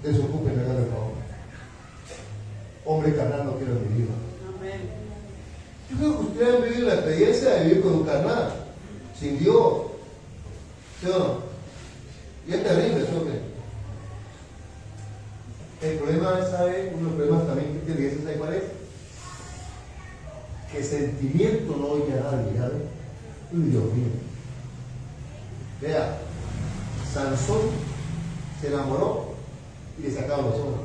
Desocupen, háganme el favor. Hombre carnal no quiero vivir. Yo creo que ustedes han vivido la experiencia de vivir con un carnal, sin Dios. ¿Sí o no? Y es terrible, ¿sí o qué? El problema, ¿sabe? Uno de los problemas también que tiene la iglesia, ¿sabe cuál es? Que sentimiento no oye a nadie, ¿sabe? Uy, Dios mío. Vea, Sansón se enamoró y le sacaron los ojos.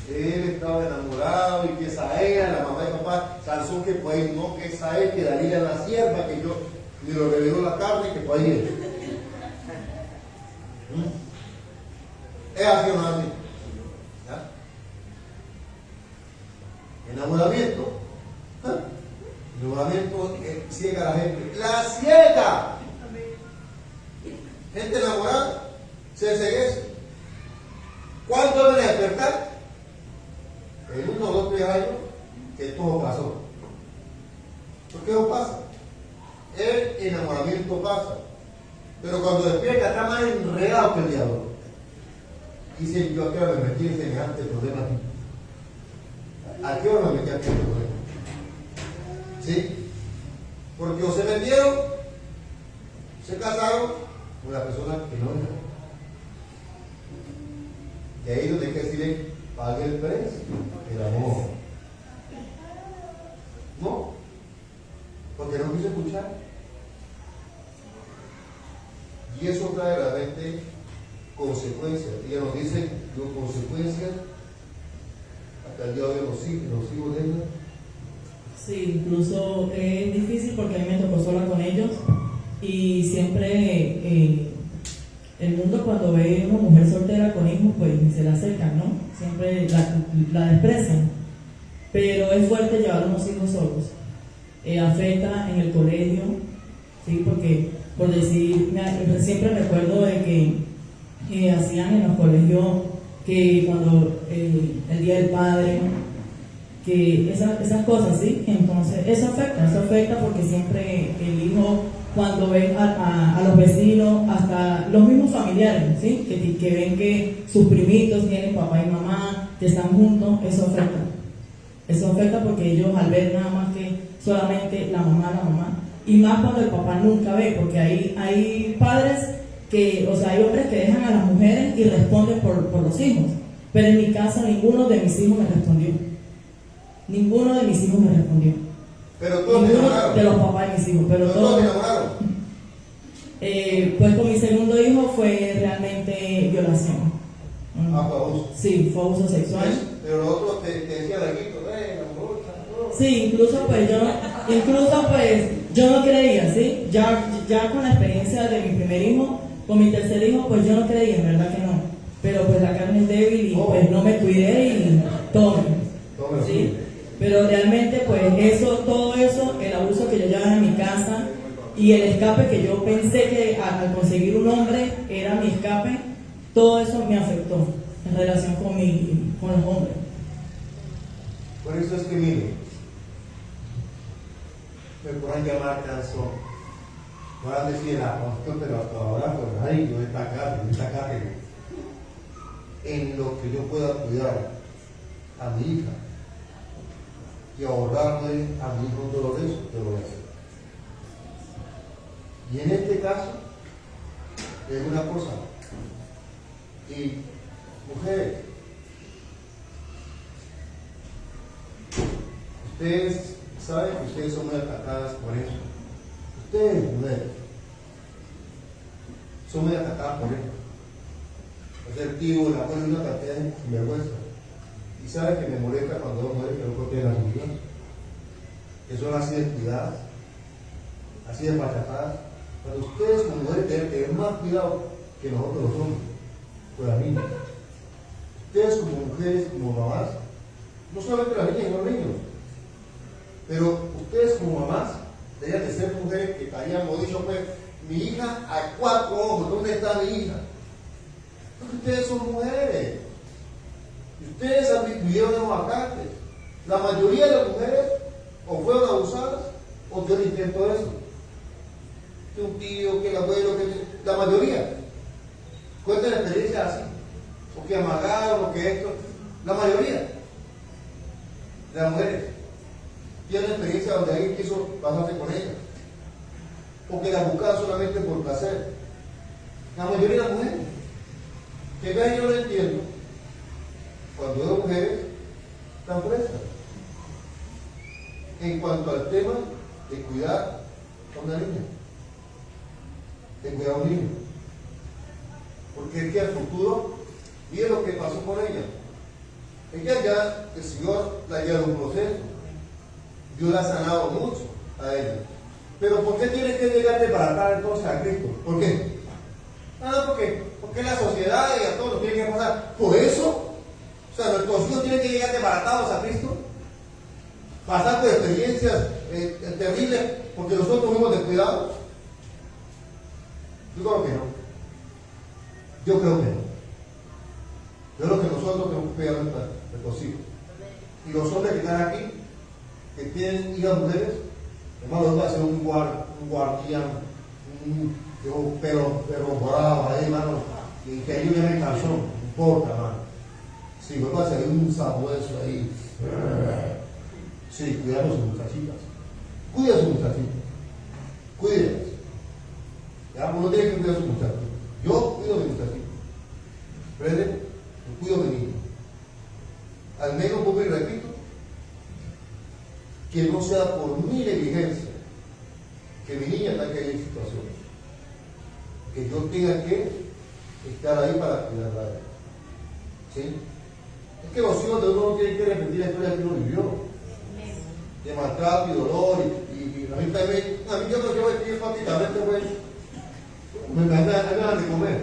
Él estaba enamorado y que esa era la mamá de papá. Sansón que pues no, que esa es, que Dalila la sierva, que yo ni lo reveló la carne, que pues ahí es así o no así. ¿Ya? Enamoramiento. Enamoramiento ciega a la gente. ¡La ciega! Gente enamorada se enceguece. ¿Cuándo deben despertar? En 1 o 2 3 años que todo pasó. ¿Por qué no pasa? El enamoramiento pasa. Pero cuando despierta está más enredado que el diablo. Dice, yo a qué hora me metí en semejante problema aquí. ¿A qué hora me metí aquí en el problema? ¿Sí? Porque o se metieron, se casaron con la persona que no era. Y ahí donde hay que decirle, pague el precio, el amor. No, porque no quiso escuchar. Y eso trae realmente consecuencias. Ella nos dice, las consecuencias hasta el día de hoy los hijos de ella. Sí, incluso es difícil porque a mí me tocó sola con ellos y siempre el mundo cuando ve una mujer soltera con hijos pues se la acercan, ¿no? Siempre la desprecian, pero es fuerte llevar a unos hijos solos. Afecta en el colegio, ¿sí? Porque por decir, siempre recuerdo de que hacían en los colegios que cuando el día del padre, que esas cosas, ¿sí? Entonces eso afecta porque siempre el hijo cuando ven a los vecinos, hasta los mismos familiares, ¿sí? Que ven que sus primitos tienen papá y mamá, que están juntos, eso afecta porque ellos al ver nada más que solamente la mamá, y más cuando el papá nunca ve, porque hay padres que, o sea, hay hombres que dejan a las mujeres y responden por los hijos, Pero en mi casa ninguno de mis hijos me respondió. Ninguno de mis hijos me respondió. Pero todos te Ninguno enamoraron. de los papás de mis hijos. Pero Todos te todos. enamoraron. Pues con mi segundo hijo fue realmente violación. Ah, fue abuso. Sí, fue abuso sexual. Pero los otros te decían aquí, amor, Sí, incluso pues yo no creía, ¿sí? Ya con la experiencia de mi primer hijo, con mi tercer hijo, pues yo no creía, en verdad que no. Pero pues la carne es débil y pues no me cuidé y tome, ¿sí? Pero realmente pues todo eso, el abuso que yo llevaba en mi casa y el escape que yo pensé que al conseguir un hombre era mi escape, todo eso me afectó en relación con los hombres. Por eso es que mire, me pueden llamar canción, puedan decir la cuestión, pero hasta ahora, pues, ay, yo esta casa, en lo que yo pueda cuidar a mi hija y ahorrarle a mi hijo un dolor de eso, te lo voy a hacer. Y en este caso, es una cosa, y mujeres, ustedes saben que ustedes son muy atacadas por eso. Ustedes, mujeres, son muy atacadas por eso. El tío, la abuela, una cantidad de sinvergüenza. Y saben que me molesta cuando dos mujeres que no protegen a sus hijos, que son así descuidadas, así de pachatadas. Cuando ustedes como mujeres deben tener más cuidado que nosotros los hombres, con las niñas. Ustedes como mujeres, como mamás, no solamente las niñas y los niños, pero ustedes como mamás deben de ser mujeres que hayamos dicho, pues, mi hija a 4 ojos, ¿dónde está mi hija? Porque ustedes son mujeres. Y ustedes vivieron en vacantes. La mayoría de las mujeres o fueron abusadas o tuvieron intento de eso. Que un tío, que el abuelo, que la mayoría. Cuentan experiencias así. O que amagaron, o que esto. La mayoría de las mujeres tienen experiencia donde alguien quiso pasarse con ellas. O que las buscaban solamente por placer. La mayoría de las mujeres. Que vean, yo no entiendo. Cuando veo mujeres tan frescas. En cuanto al tema de cuidar a una niña. De cuidar a un niño. Porque es que al futuro, miren lo que pasó con ella. Ella ya, el Señor la lleva en un proceso. Dios la ha sanado mucho a ella. Pero ¿por qué tiene que llegar de desbaratar entonces a Cristo? ¿Por qué? Porque la sociedad y a todos nos tiene que pasar. Por eso, o sea, nuestros hijos tienen que llegar desbaratados a Cristo. Pasar por experiencias terribles porque nosotros fuimos descuidados. Yo creo que no. Yo creo que no. Yo creo que nosotros tenemos que cuidar a nuestros hijos. Y los hombres que están aquí, que tienen hijas mujeres, hermano, va a ser un guardián, un pero bravo ahí, hermano, y que ayude en el calzón, no importa, hermano. Sí, va a ser un sabueso ahí. Sí, cuidar a sus muchachitas. Cuida a sus muchachitas. Cuídelas. Ya, uno tiene que cuidar a sus muchachos. Yo cuido a mis muchachitos. ¿Prende? Yo cuido a mi niño. Al menos, vuelvo y repito, que no sea por mi negligencia que mi niña está en situaciones. Que yo tenga que estar ahí para cuidarla a ella. ¿Sí? Es que los hijos de uno no tienen que repetir la historia que uno vivió. De maltrato y dolor y a mí también, a mí yo no quiero decir prácticamente, pues, me dan ganas de comer.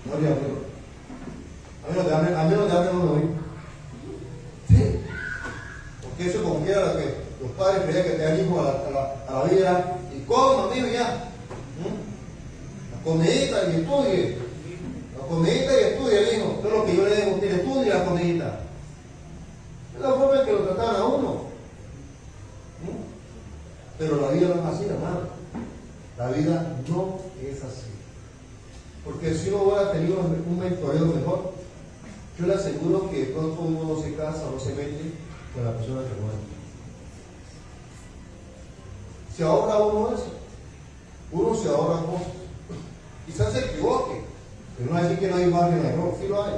No, Dios mío. A menos de hambre no me voy. Sí. Porque eso como quiera que los padres creían que te dan hijos a la vida y coma, amigo, ya. La comidita y estudie. La comidita y estudie, hijo. Eso es lo que yo le digo a usted, estudie la comidita. Es la forma en que lo tratan a uno. Pero la vida no es así, hermano. La vida no es así. Porque si uno hubiera tenido un mentoreo mejor, yo le aseguro que de pronto uno no se casa o no se mete con la persona que muere. Se ahorra uno eso. Uno se ahorra cosas. Quizás se equivoque, Pero no es decir que no hay margen de error, sí lo hay.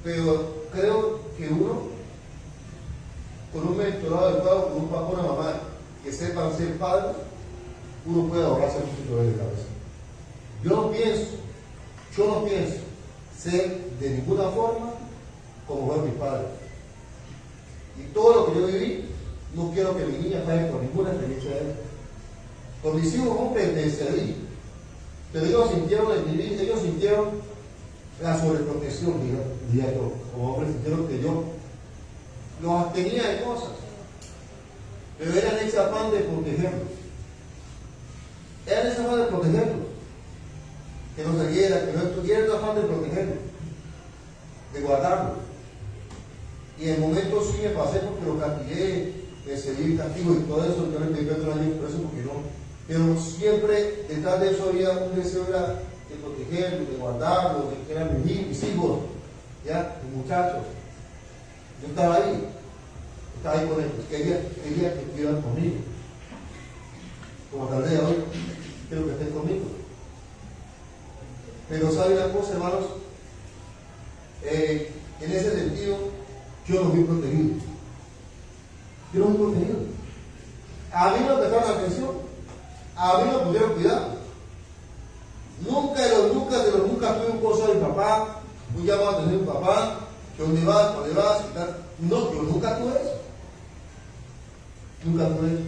Pero creo que uno, con un mentorado adecuado, con un papá o una mamá que sepan ser padres, uno puede ahorrarse muchos dolores de cabeza. Yo no pienso ser de ninguna forma como fueron mis padres. Y todo lo que yo viví, no quiero que mi niña pague por ninguna experiencia de él. Con mis hijos un pendenciadillo. Pero ellos sintieron la sobreprotección, diría yo. Como hombres sintieron que yo los abstenía de cosas. Pero eran ese afán de protegerlos. Eran ese afán de protegerlos. Que no saliera, que no estuviera ese afán de protegerlos. De guardarlos. Y en momentos sí me pasé porque lo castigué, me cedí castigo y todo eso, yo le pedí perdón a Dios por eso, porque no. Pero siempre detrás de eso había un deseo de protegerlos, de guardarlos, de que eran mis hijos, ¿ya? Mis muchachos. Yo estaba ahí con ellos, quería que estuvieran conmigo. Como tal vez hoy, quiero que estén conmigo. Pero ¿saben una cosa, hermanos? En ese sentido, yo no fui protegido. Yo no fui protegido. A mí me prestaron atención. A mí me pusieron cuidado. Nunca tuve un cosa de mi papá, un llamado a tener un papá, que dónde vas, y tal. No, yo nunca tuve eso. Nunca tuve eso.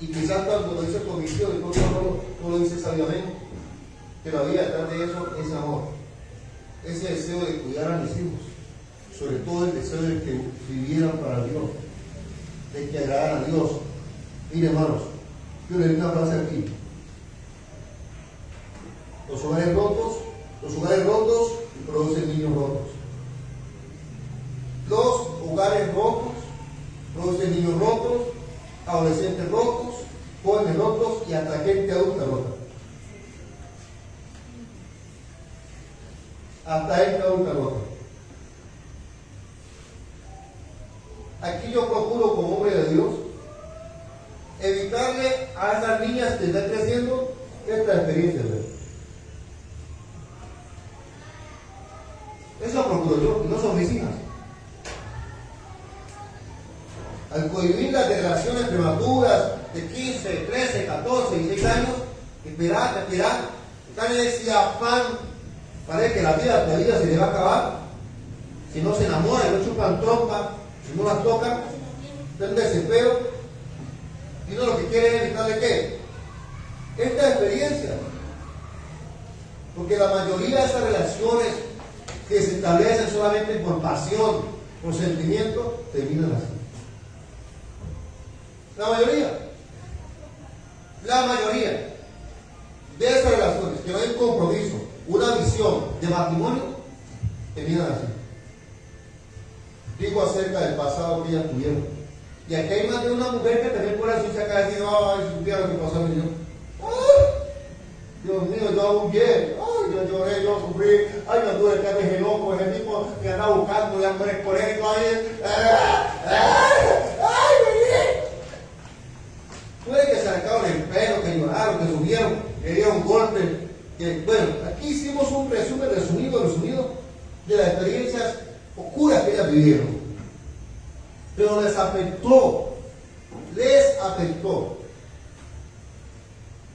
Y quizás cuando lo hice convicción, no lo hice sabiamente. Pero había detrás de eso ese amor, ese deseo de cuidar a mis hijos, sobre todo el deseo de que vivieran para Dios, de que agradaran a Dios. Mire, hermanos, yo le doy una frase aquí. Los hogares rotos producen niños rotos. Los hogares rotos producen niños rotos, adolescentes rotos, jóvenes rotos y hasta gente adulta rota. Hasta gente adulta rota. Aquí yo procuro, como hombre de Dios, evitarle a esas niñas que están creciendo esta experiencia. Eso procuro yo, y no son mis hijas. Al cohibir las relaciones prematuras de 15, 13, 14, 16 años, esperar. Están en ese afán, parece que la vida se le va a acabar. Si no se enamoran, no chupan trompa, si no las tocan, están en desespero. Y uno lo que quiere es evitarle ¿qué? Esta experiencia. Porque la mayoría de esas relaciones que se establecen solamente por pasión, por sentimiento, terminan así. La mayoría de esas relaciones que no hay un compromiso, una visión de matrimonio, terminan así. Digo acerca del pasado que ellas tuvieron. Y aquí hay más de una mujer que también por eso se acaba de decir, ay, si supiera lo que pasó en yo. Dios mío, yo aún bien, ay, yo lloré, yo sufrí, ay, yo tuve que darme loco, ese tipo que andaba buscando de amores por él, puede que se sacaron el pelo, que lloraron, que subieron, que dieron golpes, que, bueno, aquí hicimos un resumen resumido de las experiencias oscuras que ellas vivieron. Pero les afectó.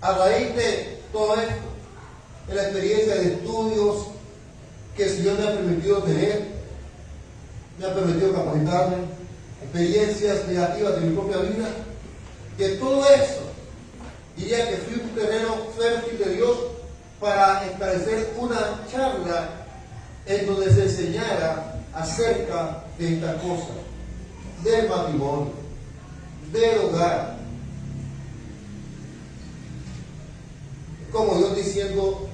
A raíz de todo esto, de la experiencia de estudios que el Señor me ha permitido tener, me ha permitido capacitarme, experiencias negativas de mi propia vida, de todo eso, diría que fui un terreno fértil de Dios para establecer una charla en donde se enseñara acerca de esta cosa, del matrimonio, del hogar. Como Dios diciendo,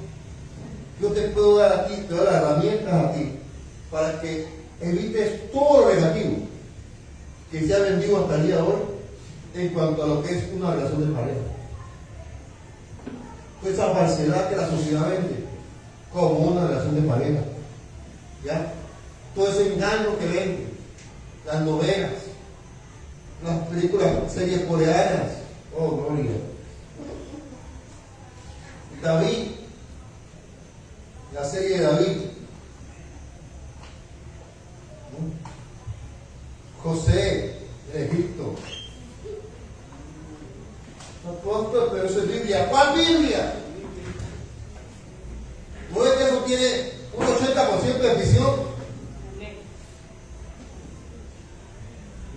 yo te puedo dar a ti, te doy las herramientas a ti, para que evites todo lo negativo que se ha vendido hasta el día de hoy en cuanto a lo que es una relación de pareja. Toda esa falsedad que la sociedad vende como una relación de pareja. ¿Ya? Todo ese engaño que vende, las novelas, las películas, series coreanas. Oh, gloria. David la serie de David, José de Egipto. Apóstol, pero eso es Biblia. ¿Cuál Biblia? ¿No ves que eso tiene un 80% de ficción?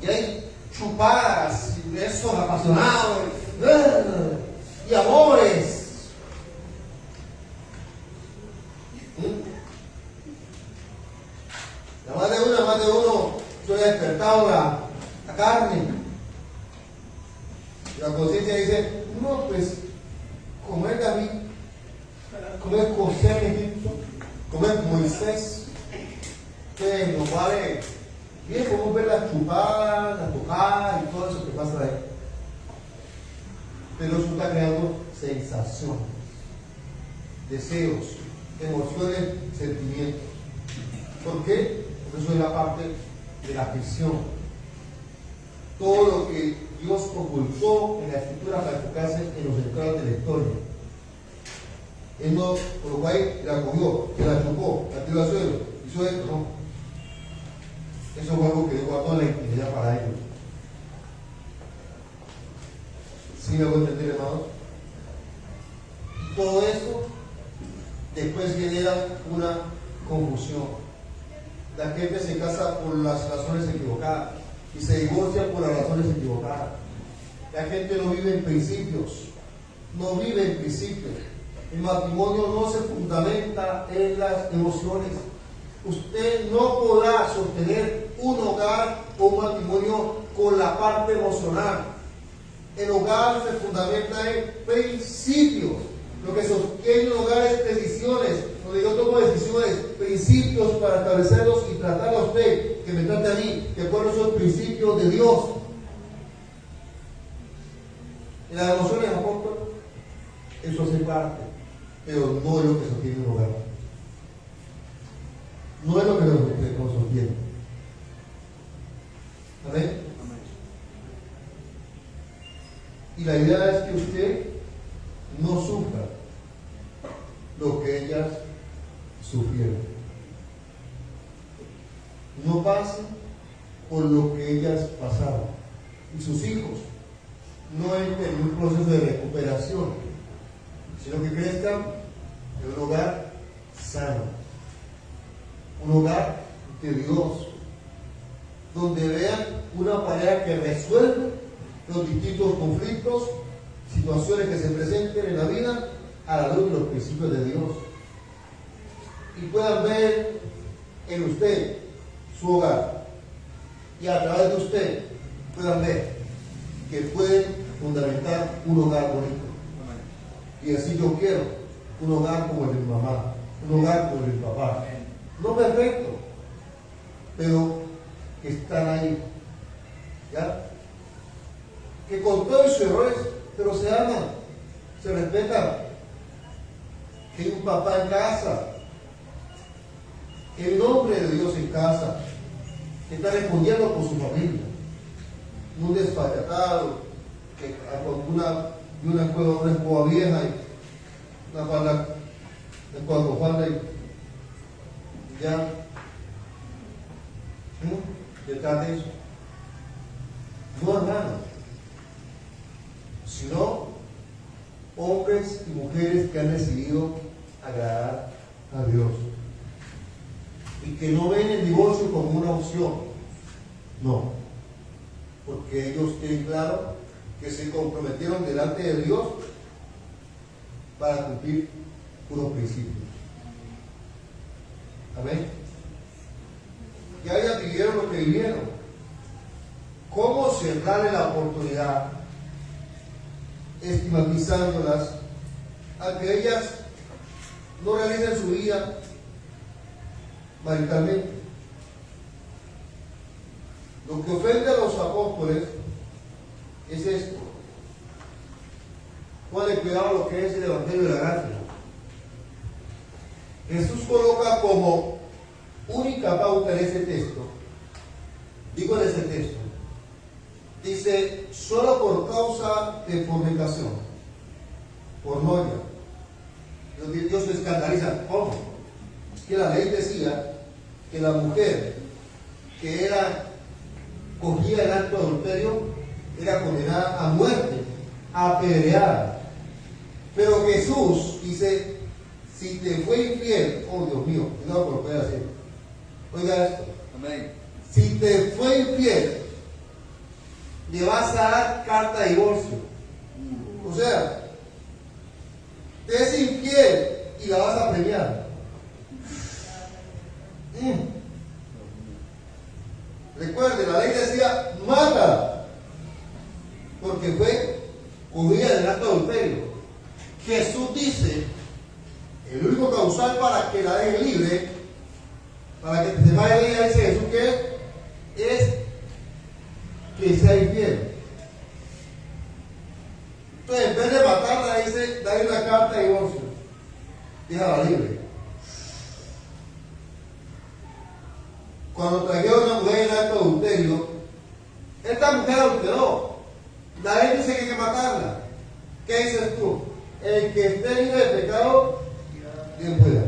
Y hay chupadas y besos apasionados y amores. Más de uno suele despertado la carne. Y la conciencia dice, no, pues, como es David, como es José en Egipto, como es Moisés, que nos vale bien, podemos ver las chupadas, las tocadas y todo eso que pasa ahí. Pero eso está creando sensaciones, deseos, emociones, sentimientos. ¿Por qué? Porque eso es la parte de la ficción. Todo lo que Dios ocultó en la escritura para enfocarse en los centrales de la historia. Él no colocó ahí, la cogió, se la chupó, la tiró al suelo, hizo esto, no. Eso es algo que Dios guardó en la intimidad para ellos. ¿Sí me voy a entender, hermanos? Y todo eso después genera una confusión. La gente se casa por las razones equivocadas y se divorcia por las razones equivocadas. La gente no vive en principios, no vive en principios. El matrimonio no se fundamenta en las emociones. Usted no podrá sostener un hogar o un matrimonio con la parte emocional. El hogar se fundamenta en principios. Lo que sostiene un hogar es decisiones, donde yo tomo decisiones, principios para establecerlos y tratar a usted, que me trate a mí, que fueron esos principios de Dios. En las emociones, apóstol, eso hace parte, pero no es lo que sostiene un hogar. No es lo que nos sostiene. ¿Amén? Y la idea es que usted no sufra lo que ellas sufrieron. No pase por lo que ellas pasaron. Y sus hijos no entren en un proceso de recuperación, sino que crezcan en un hogar sano, un hogar de Dios, donde vean una pareja que resuelve los distintos conflictos, situaciones que se presenten en la vida a la luz de los principios de Dios, y puedan ver en usted su hogar, y a través de usted puedan ver que pueden fundamentar un hogar bonito. Y así yo quiero un hogar como el de mi mamá, un hogar como el de mi papá, no perfecto, pero que están ahí, ¿ya? Que con todos sus errores, pero se aman, se respetan, que hay un papá en casa, el nombre de Dios en casa, que está respondiendo por su familia, no un desfallatado, que con una escoba vieja y una falda, con falda y ya, detrás de eso. No, hermano, sino hombres y mujeres que han decidido agradar a Dios y que no ven el divorcio como una opción, no, porque ellos tienen claro que se comprometieron delante de Dios para cumplir unos principios. Amén. Que ellas vivieron lo que vivieron. ¿Cómo cerrarle la oportunidad, estigmatizándolas, a que ellas no realicen su vida maritalmente? Lo que ofende a los apóstoles es esto. Ponle cuidado a lo que es el Evangelio de la Gracia. Jesús coloca como única pauta en ese texto, digo en ese texto, dice, solo por causa de fornicación, por noia. Dios se escandaliza. ¿Cómo? que la ley decía que la mujer que cogía el acto de adulterio era condenada a muerte, apedreada. Pero Jesús dice, si te fue infiel, oh Dios mío, no lo puede hacer. Oiga esto. Amén. Si te fue infiel, le vas a dar carta de divorcio. O sea, te es infiel y la vas a premiar. Recuerde, la ley decía, mata, porque fue cogida del acto de adulterio. Jesús dice, el único causal para que la deje libre, para que se vaya libre, dice Jesús, que es que sea infiel. Entonces, en vez de matarla, dice, dale una carta de divorcio, déjala libre. Cuando trajeron a una mujer en acto de adulterio, esta mujer adulteró. La ley dice que hay que matarla. ¿Qué dices tú? El que esté libre de pecado, bien pueda.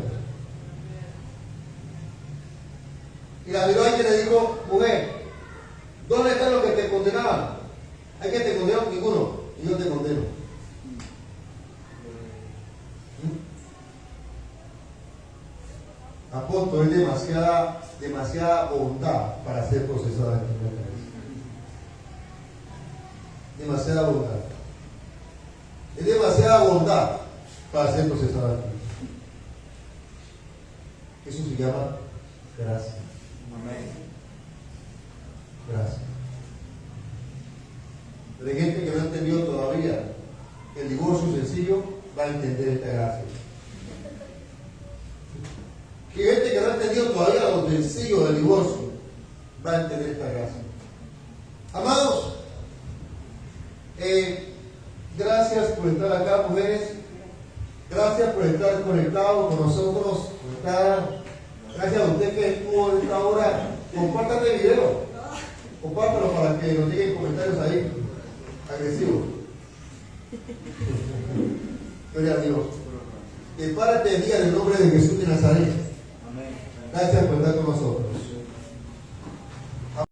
Y la miró a ella y le dijo, mujer, ¿dónde están los que te condenaban? ¿Hay que te condenaron? Ninguno. Y yo te condeno. Apóstol, es demasiada bondad para ser procesada en esta iglesia. Demasiada bondad. Es demasiada bondad para ser procesada aquí. Eso se llama gracia. Amén. Gracias. Pero hay gente que no ha entendido todavía que el divorcio sencillo va a entender esta gracia. Que hay gente que no ha entendido todavía lo sencillo del divorcio va a entender esta gracia. Amados, gracias por estar acá, mujeres. Gracias por estar conectados con nosotros. Gracias a usted que estuvo en esta hora. Compártate el video. Compártelo para que nos lleguen comentarios ahí agresivos. Gloria a Dios. Prepárate el día en el nombre de Jesús de Nazaret. Amén. Gracias por estar con nosotros.